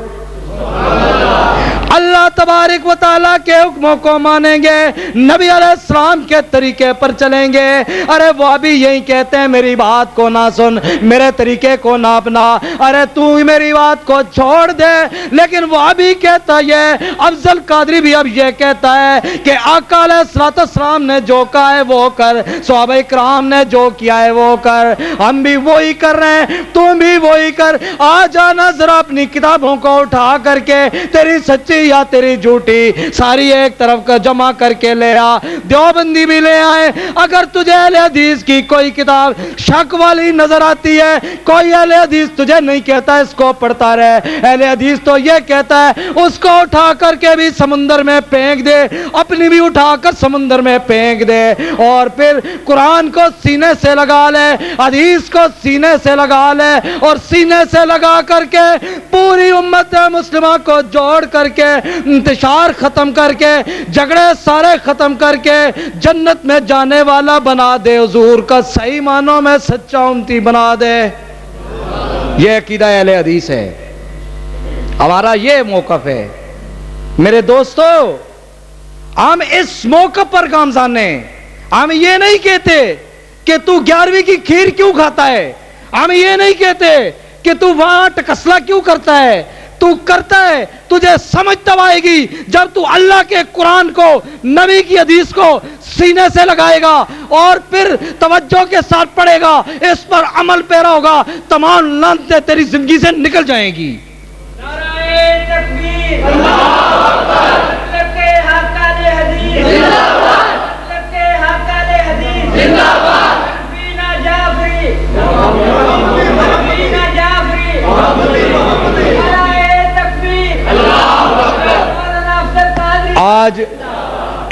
اللہ تبارک و تعالیٰ کے حکموں کو مانیں گے، نبی علیہ السلام کے طریقے پر چلیں گے۔ ارے وہ بھی یہی کہتے ہیں میری بات کو نہ سن، میرے طریقے کو نہ اپنا، ارے تو میری بات کو چھوڑ دے۔ لیکن وہ بھی کہتا ہے، افضل قادری بھی اب یہ کہتا ہے کہ آقا علیہ السلام نے جو کہا ہے وہ کر، صحابہ کرام نے جو کیا ہے وہ کر، ہم بھی وہی کر رہے ہیں، تم بھی وہی کر۔ آ جانا ذرا اپنی کتابوں کو اٹھا کر کے، تیری سچی یا تیری جھوٹی ساری ایک طرف کا جمع کر کے لے آ، دیوبندی بھی لے آئے۔ اگر تجھے اہل حدیث کی کوئی کتاب شک والی نظر آتی ہے، کوئی اہل حدیث تجھے نہیں کہتا اس کو پڑھتا رہے، اہل حدیث تو یہ کہتا ہے اس کو اٹھا کر کے بھی سمندر میں پھینک دے، اپنی بھی اٹھا کر سمندر میں پھینک دے، اور پھر قرآن کو سینے سے لگا لے، حدیث کو سینے سے لگا لے، اور سینے سے لگا کر کے پوری امت مسلمہ کو جوڑ کر کے انتشار ختم کر کے جھگڑے سارے ختم کر کے جنت میں جانے والا بنا دے، حضور کا صحیح معنوں میں سچا امتی بنا دے۔ یہ عقیدہ اہل حدیث ہے، ہمارا یہ موقف ہے۔ میرے دوستو، ہم اس موقف پر گامزن ہیں، ہم یہ نہیں کہتے کہ تو 11ویں کی کھیر کیوں کھاتا ہے، ہم یہ نہیں کہتے کہ تو وہاں ٹکسلا کیوں کرتا ہے، تو کرتا ہے، تجھے سمجھ تب آئے گی جب تو اللہ کے قرآن کو، نبی کی حدیث کو سینے سے لگائے گا اور پھر توجہ کے ساتھ پڑھے گا، اس پر عمل پیرا ہوگا، تمام لعنتیں تیری زندگی سے نکل جائیں گی۔ نعرہ تکبیر، اللہ اکبر، مطلب کے حق اہل حدیث زندہ باد، مطلب کے حق اہل حدیث زندہ باد، بینا جعفری، بینا جعفری، نعرہ تکبیر، اللہ اکبر، مولانا افضل قادری۔ آج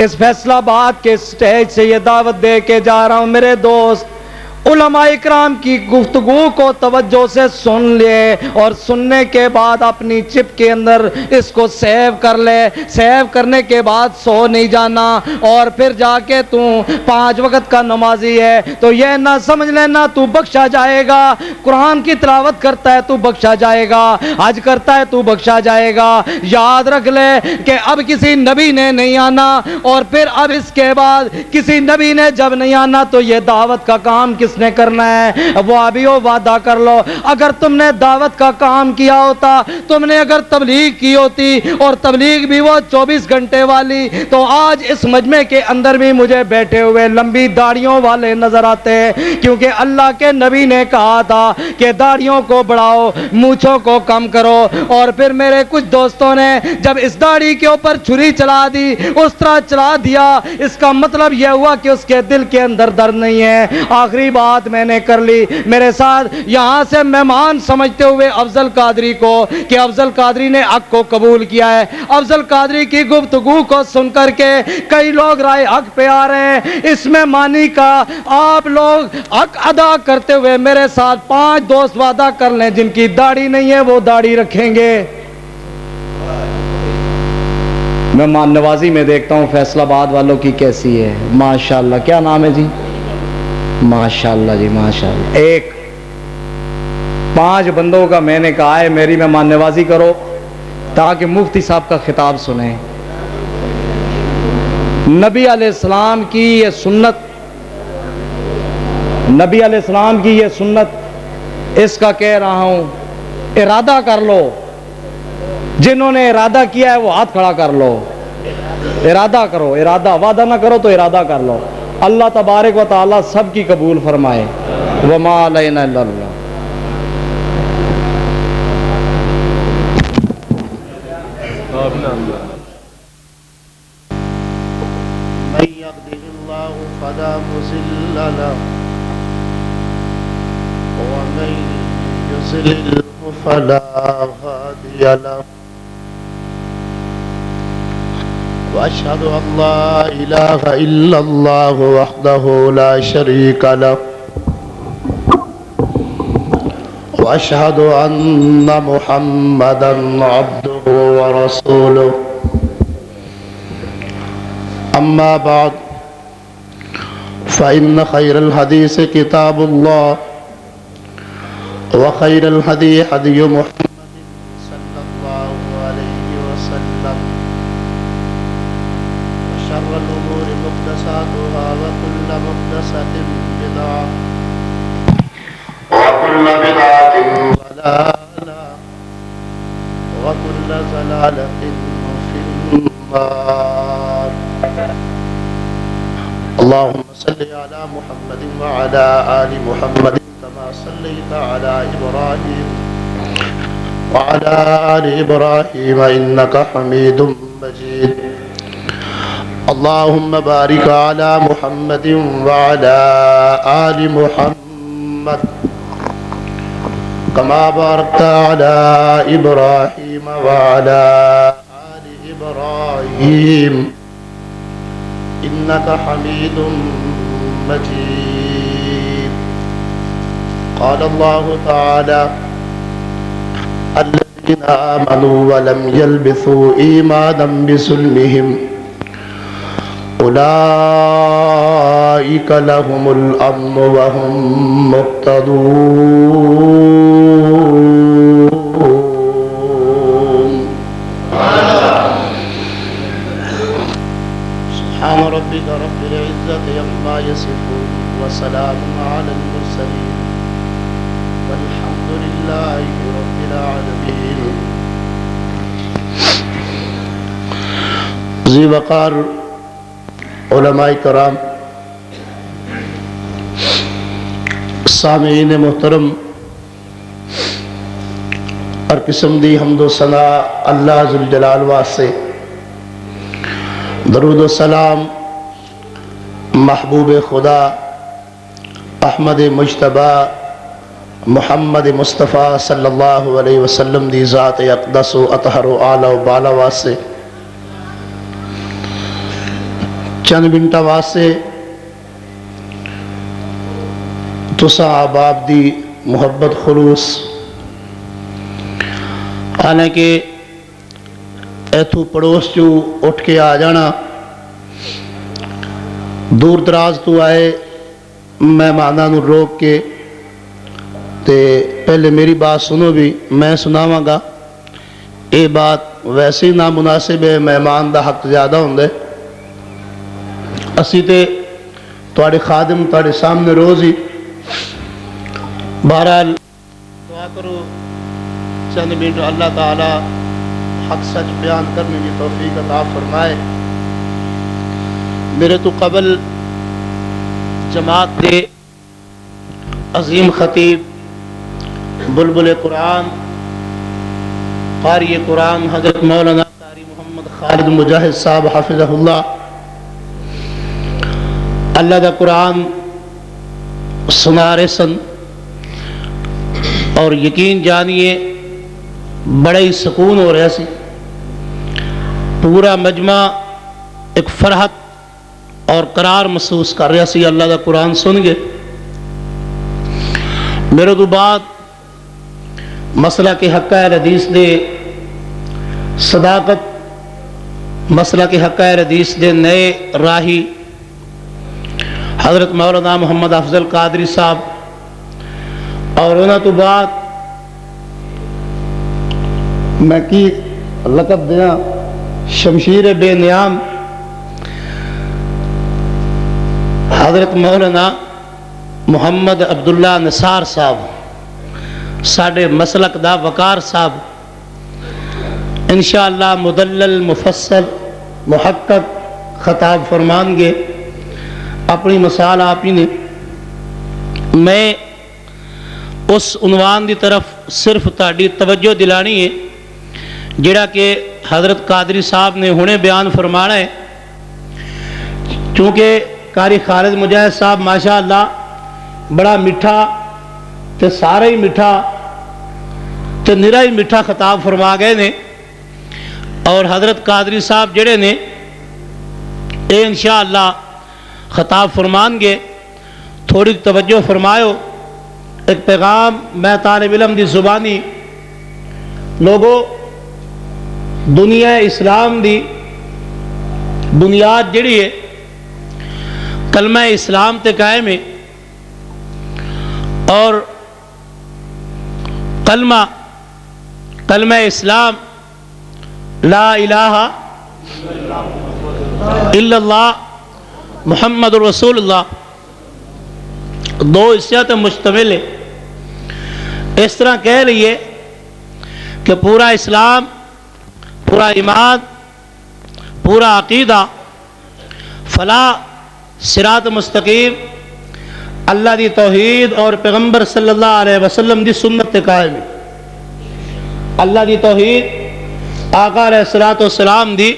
اس فیصلہ آباد کے سٹیج سے یہ دعوت دے کے جا رہا ہوں، میرے دوست علماء اکرام کی گفتگو کو توجہ سے سن لے، اور سننے کے بعد اپنی چپ کے اندر اس کو سیو کر لے، سیو کرنے کے بعد سو نہیں جانا، اور پھر جا کے تو 5 وقت کا نمازی ہے تو یہ نہ سمجھ لینا تو بخشا جائے گا، قرآن کی تلاوت کرتا ہے تو بخشا جائے گا، حج کرتا ہے تو بخشا جائے گا۔ یاد رکھ لے کہ اب کسی نبی نے نہیں آنا، اور پھر اب اس کے بعد کسی نبی نے جب نہیں آنا تو یہ دعوت کا کام کس نے کرنا ہے؟ وہ ابھی وعدہ کر لو، اگر تم نے دعوت کا کام کیا ہوتا، تم نے اگر تبلیغ کی ہوتی، اور تبلیغ بھی وہ 24 گھنٹے والی، تو آج اس مجمع کے اندر بھی مجھے بیٹھے ہوئے لمبی داڑھیوں والے نظر آتے، کیونکہ اللہ کے نبی نے کہا تھا کہ داڑھیوں کو بڑھاؤ، مونچھوں کو کم کرو، اور پھر میرے کچھ دوستوں نے جب اس داڑھی کے اوپر چھری چلا دی، اس طرح چلا دیا، اس کا مطلب یہ ہوا کہ اس کے دل کے اندر درد نہیں ہے۔ آخری بات میں نے کر لی، میرے ساتھ یہاں سے مہمان سمجھتے ہوئے افضل قادری کو، کہ افضل قادری نے حق کو قبول کیا ہے، افضل قادری کی گفتگو کو سن کر کے کئی لوگ رائے حق پہ آ رہے ہیں، اس میں مانی کا آپ لوگ حق ادا کرتے ہوئے میرے ساتھ 5 دوست وعدہ کر لیں جن کی داڑھی نہیں ہے وہ داڑھی رکھیں گے۔ مہمان نوازی میں دیکھتا ہوں فیصل آباد والوں کی کیسی ہے، ماشاءاللہ۔ کیا نام ہے جی؟ ماشاءاللہ جی، ماشاءاللہ۔ 5 بندوں کا میں نے کہا ہے میری مہمان نوازی کرو تاکہ مفتی صاحب کا خطاب سنیں۔ نبی علیہ السلام کی یہ سنت، نبی علیہ السلام کی یہ سنت، اس کا کہہ رہا ہوں ارادہ کر لو، جنہوں نے ارادہ کیا ہے وہ ہاتھ کھڑا کر لو، ارادہ کرو، ارادہ، وعدہ نہ کرو تو ارادہ کر لو۔ اللہ تبارک و تعالی سب کی قبول فرمائے۔ وما علینا الا اللہ۔ من يهده الله فلا مضل له ومن يضلل فلا هادي له وأشهد أن لا إله إلا الله وحده لا شريك له وأشهد أن محمدا عبده ورسوله أما بعد فإن خير الحديث كتاب الله وخير الهدي هدي محمد صلى الله عليه وسلم وشر الأمور محدثاتها وكل محدثة بدعة وكل بدعة ضلالة وكل ضلالة في النار اللهم صل على محمد وعلى آل محمد كما صليت على إبراهيم وعلى آل إبراهيم إنك حميد مجيد اللهم بارك على محمد وعلى آل محمد كما باركت على إبراهيم وعلى آل إبراهيم إنك حميد مجيد قال الله تعالى الذين آمنوا ولم يلبثوا إيمانا بظلمهم أولئك لهم الأمن وهم مهتدون سبحان ربك رب العزة عما يصفون وسلام على المرسلين والحمد لله رب العالمين ذی وقار علماء کرام، سامعین محترم، اور قسم دی حمد و ثنا اللہ ذوالجلال واسطے، درود و سلام محبوب خدا احمد مجتبی محمد مصطفیٰ صلی اللہ علیہ وسلم دی ذات اقدس و اطہر و اعلی و بالا واسطے، چند منٹا واسطے تسا آباب دی محبت خلوص، حالانکہ ایتھو پڑوس چو اٹھ کے آ جانا، دور دراز تو آئے مہماناں نو روک کے تے پہلے میری بات سنو بھی، میں سناواں گا۔ یہ بات ویسے ہی نامناسب ہے، مہمان دا حق زیادہ ہوندے، اسی تے تواڈے خادم تواڈے سامنے روز ہی، بہرحال دعا کرو چند منٹ اللہ تعالی حق سچ بیان کرنے کی توفیق عطا فرمائے۔ میرے تو قبل جماعت دے عظیم خطیب بلبل قرآن قاری قرآن حضرت مولانا قاری محمد خالد مجاہد صاحب حافظہ اللہ، اللہ دا قرآن سنا رہے سن، اور یقین جانیے بڑا ہی سکون ہو رہا سی، پورا مجمع ایک فرحت اور قرار محسوس کر رہا سی اللہ دا قرآن سن گے۔ میرے تو بعد مسئلہ کے حقائر حدیث دے صداقت، مسئلہ کے حقائر حدیث دے نئے راہی حضرت مولانا محمد افضل قادری صاحب، اور انہوں تو بعد میں کی لقب دینا شمشیر بے نیام حضرت مولانا محمد عبداللہ نثار صاحب، ساڈے مسلک دا وقار صاحب انشاءاللہ مدلل مفصل محقق خطاب فرمان گے. اپنی مثال آپ ہی نے. میں اس عنوان دی طرف صرف تہاڈی توجہ دلانی ہے جڑا کہ حضرت قادری صاحب نے ہنے بیان فرمانا ہے. چونکہ قاری خالد مجاہد صاحب ماشاءاللہ بڑا میٹھا تے سارا ہی میٹھا تے نرا ہی میٹھا خطاب فرما گئے نے. اور حضرت قادری صاحب جڑے نے اے انشاءاللہ خطاب فرمان گے. تھوڑی توجہ فرمایو. ایک پیغام میں طالب علم دی زبانی لوگوں دنیا اسلام دی بنیاد جڑی ہے کلمہ اسلام تے قائم ہے. اور کلمہ اسلام لا الہ الا اللہ محمد رسول اللہ دو حصوں تے مشتمل ہے. اس طرح کہہ لیے کہ پورا اسلام، پورا ایمان، پورا عقیدہ فلاح صراط مستقیم اللہ دی توحید اور پیغمبر صلی اللہ علیہ وسلم دی سنت تے قائم ہے. اللہ دی توحید آقا علیہ السلام دی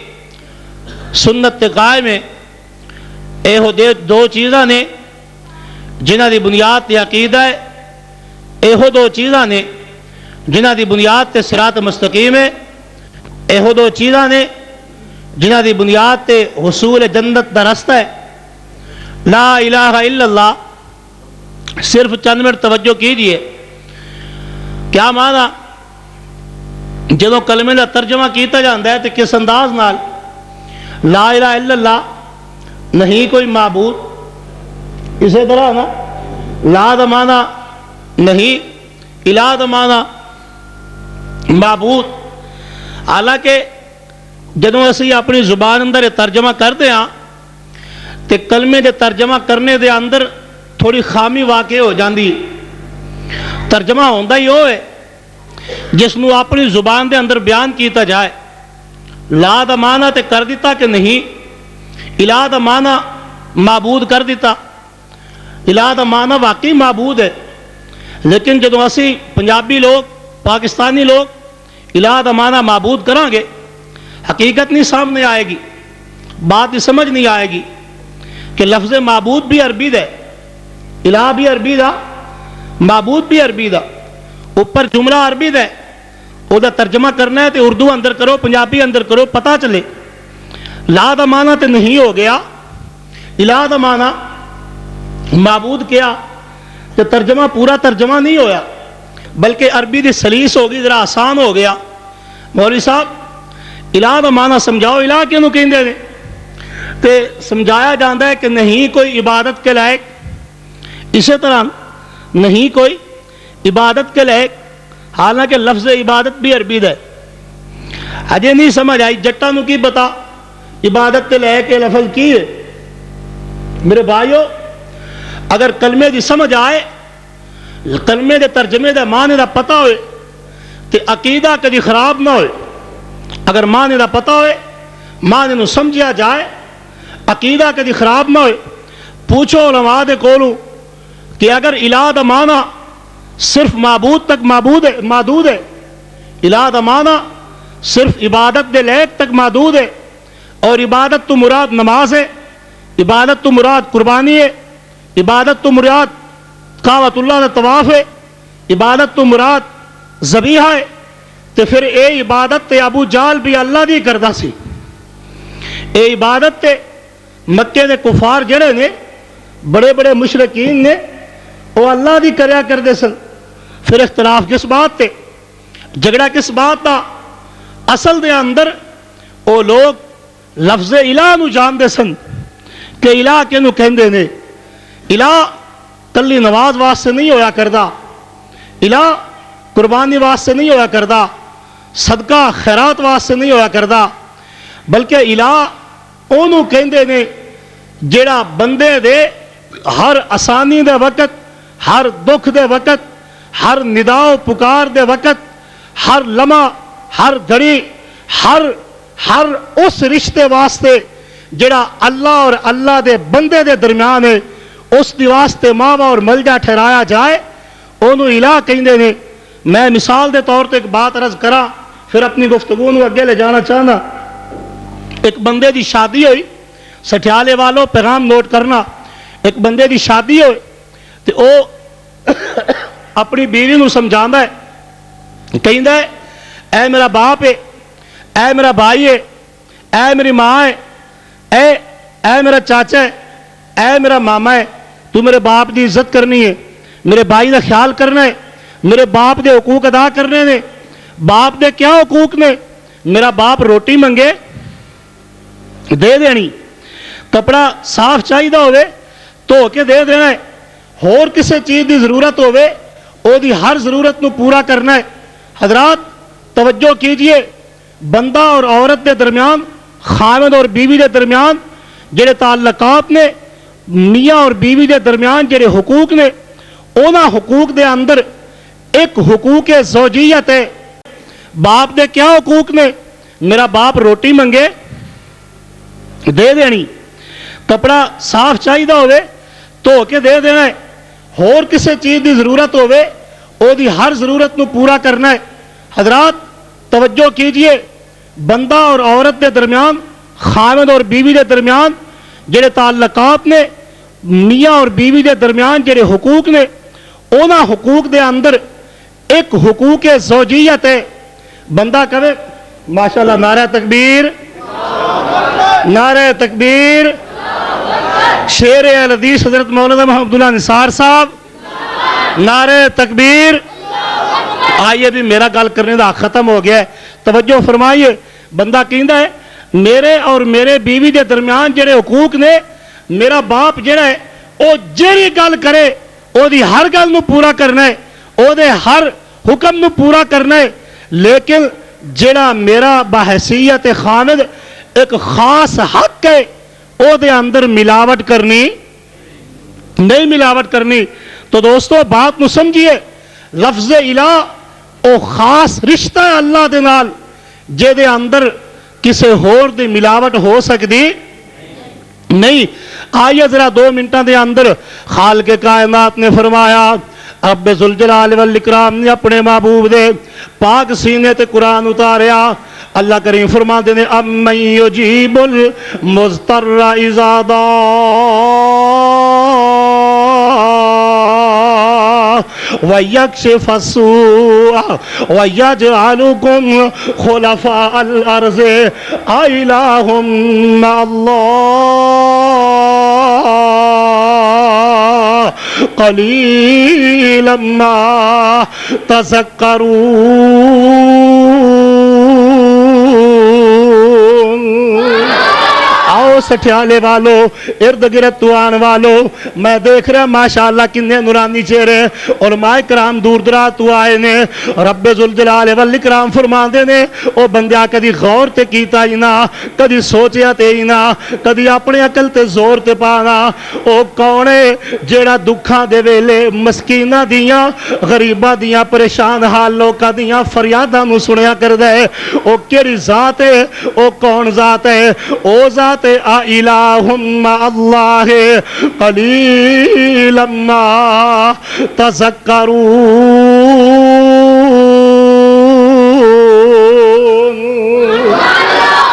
سنت تے قائم ہے. یہ دو چیزاں نے جنہ دی بنیاد تے عقیدہ ہے. یہ دو چیزاں نے جنہ دی بنیاد تے صراط مستقیم ہے. یہ دو چیزاں نے جنہ دی بنیاد تے حصول جنت دا رستہ ہے. لا الہ الا اللہ صرف چند منٹ توجہ کیجئے. کیا معنی؟ جدو کلمے کا ترجمہ کیتا جاتا ہے تو کس انداز نال؟ لا الہ الا اللہ نہیں کوئی معبود. اسی طرح نا لا دا معنی نہیں، الہ دا معنی معبود. حالانکہ جدو اسی اپنی زبان اندر ترجمہ کرتے ہیں تو کلمے دے ترجمہ کرنے دے اندر تھوڑی خامی واقع ہو جاندی. ترجمہ ہوندہ ہی ہوئے جس نو اپنی زبان دے اندر بیان کیتا جائے. لا دا معنی تے کر دیتا کہ نہیں، الہ دا معنی معبود کر دیتا. الہ دا معنی واقعی معبود ہے، لیکن جدو اسی پنجابی لوگ پاکستانی لوگ الہ دا معنی معبود کریں گے حقیقت نہیں سامنے آئے گی، بات نہیں سمجھ نہیں آئے گی کہ لفظ معبود بھی عربی ہے، الہ بھی عربی دا، معبود بھی عربی دا. اوپر جملہ عربی ہے، وہ ترجمہ کرنا ہے تو اردو اندر کرو، پنجابی اندر کرو، پتہ چلے. لا دا معنی تو نہیں ہو گیا، الہ دا معنی معبود کیا تو ترجمہ پورا ترجمہ نہیں ہویا بلکہ عربی دی سلیس ہو گئی، ذرا آسان ہو گیا. مولوی صاحب الہ دا معنی سمجھاؤ، الہ کیوں کہندے نے؟ تے سمجھایا جاتا ہے کہ نہیں کوئی عبادت کے لائق. اسی طرح نہیں کوئی عبادت کے لائق، حالانکہ لفظ عبادت بھی عربی ہے. ہجے نہیں سمجھ آئی جٹا نو کی بتا عبادت کے لائق کے لفظ کی ہے؟ میرے بھائیو اگر کلمے دی سمجھ آئے، کلمے دے ترجمے دے معنی دا پتہ ہوئے تو عقیدہ کدی خراب نہ ہوئے. اگر معنی دا پتہ ہوئے، معنی نو سمجھیا جائے، عقیدہ کدی خراب نہ ہوئے. پوچھو علماء دے کولوں کہ اگر الہ دا معنی صرف معبود تک محدود ہے، الہ دا معنی صرف عبادت دے لائق تک محدود ہے، اور عبادت تو مراد نماز ہے، عبادت تو مراد قربانی ہے، عبادت تو مراد کعبۃ اللہ دا طواف ہے، عبادت تو مراد ذبیحہ ہے، تو پھر اے عبادت تے ابو جال بھی اللہ دی کردہ سی. اے عبادت تے مکے دے کفار جڑے نے بڑے بڑے مشرکین نے وہ اللہ دی کریا کردے سن. پھر اختلاف کس بات تے، جھگڑا کس بات دا؟ اصل دے اندر وہ لوگ لفظ الہ نو جان دے سن کہ الہ کینو کہندے نے. الہ کلی نواز واسطے نہیں ہویا کردا، الہ قربانی واسطے نہیں ہویا کردا، صدقہ خیرات واسطے نہیں ہویا کردا، بلکہ الہ اونوں کہندے نے جیڑا بندے دے ہر آسانی دے وقت، ہر دکھ دے وقت، ہر ندا و پکار دے وقت، ہر لمحہ، ہر گھڑی، ہر اس رشتے واسطے جڑا اللہ اور اللہ دے بندے دے درمیان ہے، اس دی واسطے ماوا اور ملجا ٹھہرایا جائے، انہوں الہ کہندے نے۔ میں مثال دے طور تے ایک بات عرض کرا، پھر اپنی گفتگو نو اگے لے جانا چاہنا۔ ایک بندے دی شادی ہوئی، سٹھیالے والوں پیغام نوٹ کرنا، ایک بندے دی شادی ہوئی تے او اپنی بیوی نو سمجھاندا ہے، کہندا ہے اے میرا باپ ہے، اے میرا بھائی ہے، اے میری ماں ہے، اے میرا چاچا ہے، اے میرا ماما ہے، تو میرے باپ دی عزت کرنی ہے، میرے بھائی دا خیال کرنا ہے، میرے باپ دے حقوق ادا کرنے نے۔ باپ دے کیا حقوق نے؟ میرا باپ روٹی منگے دے دینی، کپڑا صاف چاہیے ہوئے دھو کے دے دینا ہے، اور کسی چیز دی ضرورت ہوئے او دی ہر ضرورت نو پورا کرنا ہے۔ حضرات توجہ کیجئے، بندہ اور عورت دے درمیان، خاوند اور بیوی دے درمیان جڑے تعلقات نے، میاں اور بیوی دے درمیان جڑے حقوق نے، اونا حقوق دے اندر ایک حقوق زوجیت ہے۔ باپ دے کیا حقوق نے؟ میرا باپ روٹی منگے دے دینی، کپڑا صاف چاہیے ہوئے دھو کے دے دینا ہے، اور کسی چیز دی ضرورت ہوئے او دی ہر ضرورت نو پورا کرنا ہے۔ حضرات توجہ کیجئے، بندہ اور عورت دے درمیان، خاوند اور بیوی دے درمیان جڑے تعلقات نے، میاں اور بیوی دے درمیان جڑے حقوق نے، اونا حقوق دے اندر ایک حقوق زوجیت ہے۔ بندہ کہے ماشاءاللہ نعرہ تکبیر، نعرہ تکبیر، شیر الحدیث حضرت مولانا محمد عبداللہ نثار صاحب، نعرہ تکبیر۔ آئیے بھی میرا گل کرنے دا ختم ہو گیا ہے، توجہ فرمائیے۔ بندہ کہندا ہے میرے اور میرے بیوی دے درمیان جڑے حقوق نے، میرا باپ جڑا ہے او جڑی گل کرے او دی ہر گل نو پورا کرنا ہے، او دے ہر حکم نو پورا کرنا ہے، لیکن جڑا میرا بحیثیت خامد ایک خاص حق ہے او دے اندر ملاوٹ کرنی نہیں، ملاوٹ کرنی۔ تو دوستو بات نو سمجھیے، لفظ الہ او خاص رشتہ ہے اللہ دے نال، جے دے اندر کسے ہور دی ملاوٹ ہو سکتی نہیں۔ آئیے ذرا 2 منٹاں دے اندر خالق کائنات نے فرمایا، رب ذوالجلال والاکرام نے اپنے محبوب دے پاک سینے تے قرآن اتاریا۔ اللہ کریم فرماندے نے امن یجیب المضطر اذا دعا وَيَكْشِفَ السُّوءَ وَيَجْعَلُكُمْ خُلَفَاءَ الْأَرْضِ أَإِلَٰهٌ مَّعَ اللَّهِ قَلِيلًا مَّا تَذَكَّرُونَ۔ آؤ سٹھیالے والو، ارد گرد توان والو، میں دیکھ رہا ماشاءاللہ کنے نورانی چہرے، علماء کرام دور دراز تو آئے نے۔ رب ذوالجلال والاکرام فرماندے نے او بندیا کدی غور تے کیتا ہی نہ، کدی سوچیا تے ہی نہ، کدی اپنے عقل تے زور تے پانا۔ او کون ہے جیڑا دکھاں دے ویلے مسکیناں دیاں، غریباں دیاں، پریشان حال لوکاں دیاں فریاداں نو سنیا کردا ہے؟ او کیڑی ذات ہے؟ او کون ذات ہے؟ او ذات الہ مع اللہ قلیلا ما تذکرون۔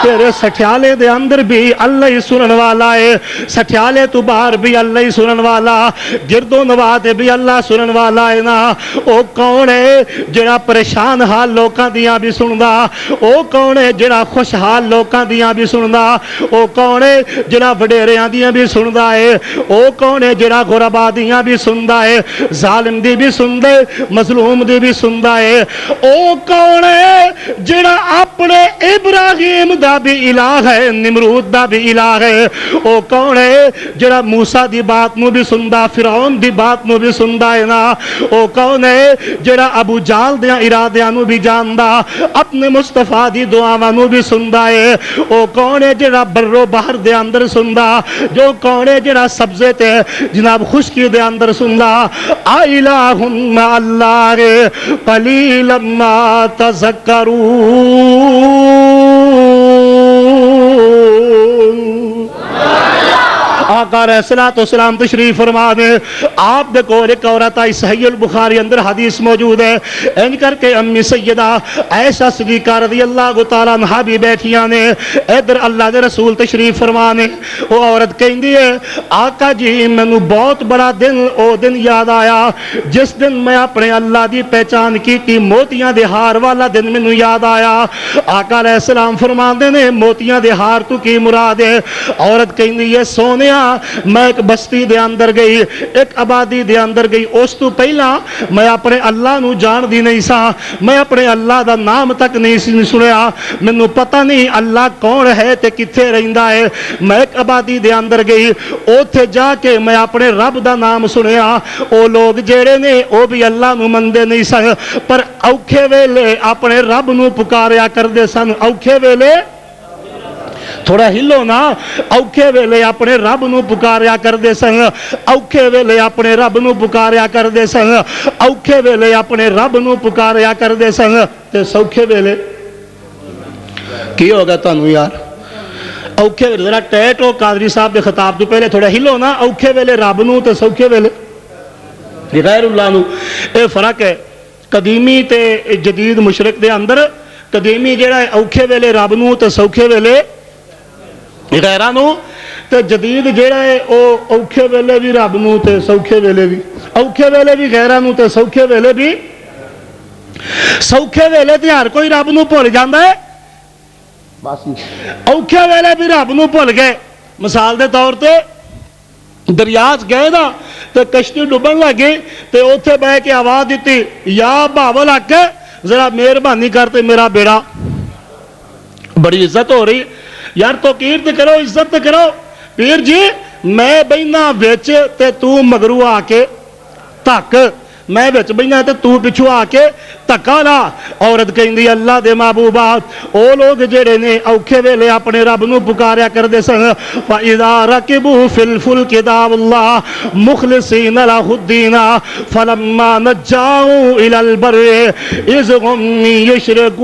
تیرے سٹھیالے دے اندر بھی اللہ ہی سنن والا ہے، سٹھیالے تو باہر بھی اللہ ہی سنن والا، گرد و نواح تے بھی اللہ سنن والا ہے نا۔ او کون ہے جڑا پریشان حال لوکاں دیاں بھی سندا؟ او کون ہے جڑا خوشحال لوکاں دیاں بھی سندا؟ او کون ہے جڑا وڈیریاں دیاں بھی سندا ہے؟ او کون ہے جڑا غربا دیاں بھی سندا ہے، ظالم دی بھی سندا ہے، مظلوم دی بھی سندا ہے؟ او کون ہے جڑا اپنے ابراہیم دا بھی الہ ہے نمرود دا بھی الہ ہے او کون ہے جڑا موسیٰ دی بات نو بھی سندا فرعون دی بات نو بھی سندا ہے نا او کون ہے جڑا ابو جہل دیاں ارادیاں نو بھی جاندا اپنے مصطفیٰ دی دعاواں نو بھی سندا ہے او کون ہے جڑا برو بحر دے اندر سندا جو کون ہے جڑا سبزے تے جناب خشکی دے اندر سندا الہ مع اللہ قلیلا ما تذکرون آقا علیہ الصلوۃ والسلام تشریف فرما دے آپ دیکھو ایک عورت آئی صحیح البخاری اندر حدیث موجود ہے ان کر کے امی سیدہ عائشہ صدیقہ رضی اللہ تعالیٰ عنہا بھی بیٹھیاں نے ادھر اللہ دے رسول تشریف فرما نے وہ عورت کہندی ہے آقا جی مینوں بہت بڑا دن او دن یاد آیا جس دن میں اپنے اللہ دی پہچان کی موتیاں دے ہار والا دن مینوں یاد آیا آقا علیہ السلام فرماندے نے موتیاں دے ہار تو کی مراد ہے عورت کہندی ہے سونیا میں ایک بستی دے اندر گئی ایک آبادی دے اندر گئی اس تو پہلا میں اپنے اللہ نو جان دی نہیں سا میں اپنے اللہ دا نام تک نہیں سنیا مینوں پتہ نہیں اللہ کون ہے تے کتھے رہندا ہے میں ایک آبادی دے اندر گئی اوتھے جا کے میں اپنے رب دا نام سنیا او لوگ جڑے نے او بھی اللہ نو مندے نہیں سن پر اوکھے ویلے اپنے رب نو پکاریا کردے سن اوکھے ویلے تھوڑا ہلو نا اوکھے ویلے اپنے رب نو پکاریا کردے سن اوکھے ویلے اپنے رب نو پکاریا کردے سن اوکھے ویلے اپنے رب نو پکاریا کردے سن تے سوکھے ویلے کی ہوگا تانوں یار اوکھے ویلے ذرا ٹیٹ ہو قادری صاحب دے خطاب تو پہلے تھوڑا ہلو نا اوکھے ویلے رب نو تے سوکھے ویلے غیر اللہ نو اے فرق ہے قدیمی تے جدید مشرق دے اندر قدیمی جڑا ہے اوکھے ویلے رب نو تے سوکھے ویلے غیرہ نو تے جدید جیڑا ہے او اوکھے ویلے بھی رب نو تے سوکھے ویلے بھی اوکھے ویلے بھی غیرہ نو تے سوکھے ویلے بھی سوکھے ویلے تے ہر کوئی رب نو بھول جاندا ہے اوکھے ویلے بھی رب نو بھول گئے مثال دے طور تے دریاز گئے نا تے کشتی ڈوبن لگے تے اوتھے بہ کے آواز دیتی یا بھاول حق ذرا مہربانی کر تے میرا بیڑا بڑی عزت ہو رہی یار تو کیرت کرو عزت کرو پیر جی میں بہنا وچ تے تو مگرو آ کے تک میں وچ بہنا تے تو پچھو آ کے تکا لا عورت کہندی اللہ دے محبوبا او لوگ جڑے نے اوکھے ویلے اپنے رب نو پکاریا کردے سن فاذا ركبوا في الفلك دعوا الله مخلصين له الدين فلما نجاوا الى البر اذ هم يشركون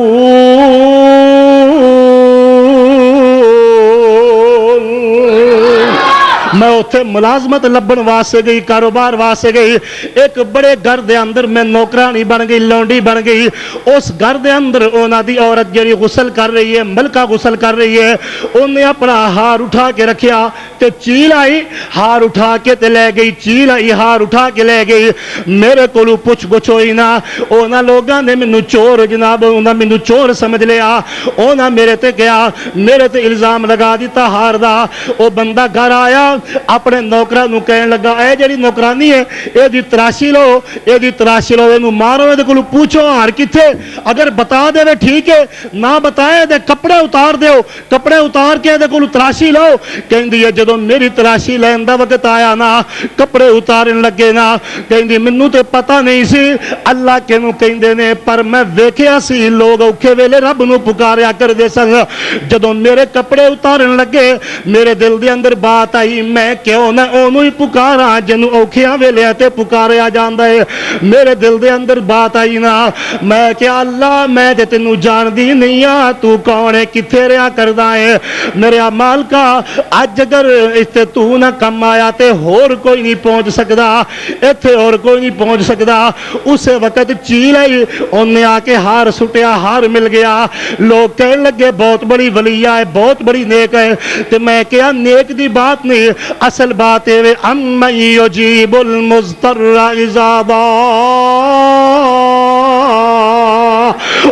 میں اتھے ملازمت لبن واسے گئی کاروبار واسے گئی ایک بڑے گھر دے اندر میں نوکرانی بن گئی لونڈی بن گئی اس گھر دے اندر اونا دی عورت جڑی غسل کر رہی ہے ملکہ غسل کر رہی ہے انہیں اپنا ہار اٹھا کے رکھیا تے چیل آئی ہار اٹھا کے تے لے گئی چیل آئی ہار اٹھا کے لے گئی میرے کولو پوچھ گچھ ہوئی نا اونا لوگاں نے منو چور جناب اونا منو چور سمجھ لیا اونا میرے تے گیا میرے تے الزام لگا دیتا ہار دا او بندہ گھر آیا اپنے نوکرہ نو کہنے لگا اے جڑی نوکرانی ہے اے دی تراشی لو اے دی تراشی لو اے نو مارو اے دے کولو پوچھو ہار کتھے اگر بتا دے وے ٹھیک ہے نہ بتائے دے کپڑے اتار دیو کپڑے اتار کے دے کولو تراشی لو کہندی ہے جدوں میری تراشی لین دا وقت آیا نا کپڑے اتارن لگے نا کہندی منوں تے پتہ نہیں سی اللہ کینوں کہندے نے پر میں ویکھیا سی لوگ اوکھے ویلے رب نو پکاریا کردے سن جدوں میرے کپڑے اتارن لگے میرے دل دے اندر بات آئی میں کیوں نہ اونوں ہی پکارا جنوں اوکھیاں ویلے تے پکاریا جاندا ہے میرے دل دے اندر بات آئی نا میں کہ اللہ میں تے تینوں جاندی نہیں آ تو کون ہے کتھے رہیا کردا ہے میرے مالکا اج اگر اتنے تو نہ کم آیا تے ہور کوئی نہیں پہنچ سکدا ایتھے اور کوئی نہیں پہنچ سکدا اسے وقت چیل آئی انہیں آ کے ہار سٹیا ہار مل گیا لوگ کہنے لگے بہت بڑی ولیہ ہے بہت بڑی نیک ہے تے میں کہا نیک دی بات نہیں اصل بات ہے اَمَّن يُجِيبُ الْمُضْطَرَّ إِذَا دَعَاهُ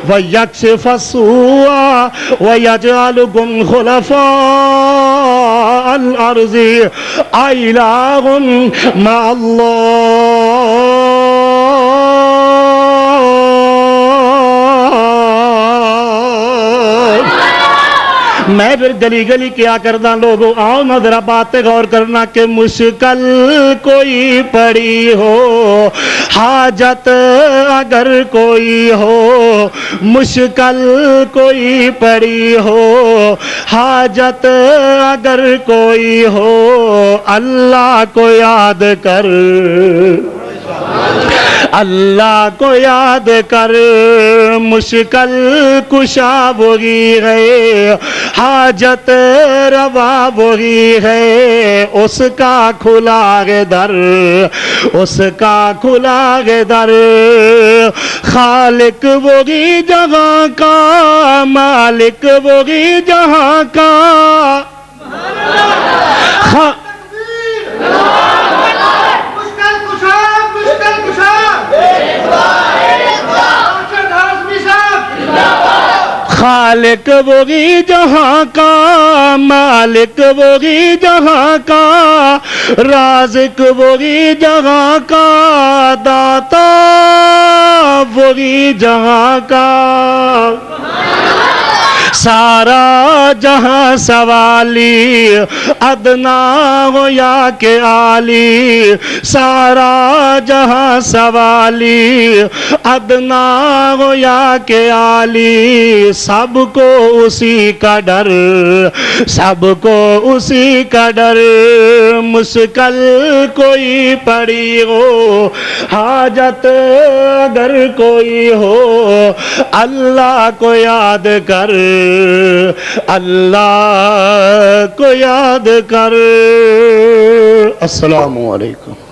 وَيَكْشِفُ السُّوءَ وَيَجْعَلُكُمْ خُلَفَاءَ الْأَرْضِ أَإِلَٰهٌ مَّعَ اللَّهِ میں پھر گلی گلی کیا کرنا لوگوں آؤ نہ ذرا باتیں غور کرنا کہ مشکل کوئی پڑی ہو حاجت اگر کوئی ہو مشکل کوئی پڑی ہو حاجت اگر کوئی ہو اللہ کو یاد کر اللہ کو یاد کر مشکل کشا وہی ہے حاجت روا وہی ہے اس کا کھلا ہے در اس کا کھلا ہے در خالق وہی جہاں کا مالک وہی جہاں کا خالق وہی جہاں کا مالک وہی جہاں کا رازق وہی جہاں کا داتا وہی جہاں کا سارا جہاں سوالی ادنا ہو یا کہ عالی سارا جہاں سوالی ادنا ہو یا کہ عالی سب کو اسی کا ڈر سب کو اسی کا ڈر مشکل کوئی پڑی ہو حاجت اگر کوئی ہو اللہ کو یاد کر اللہ کو یاد کر السلام علیکم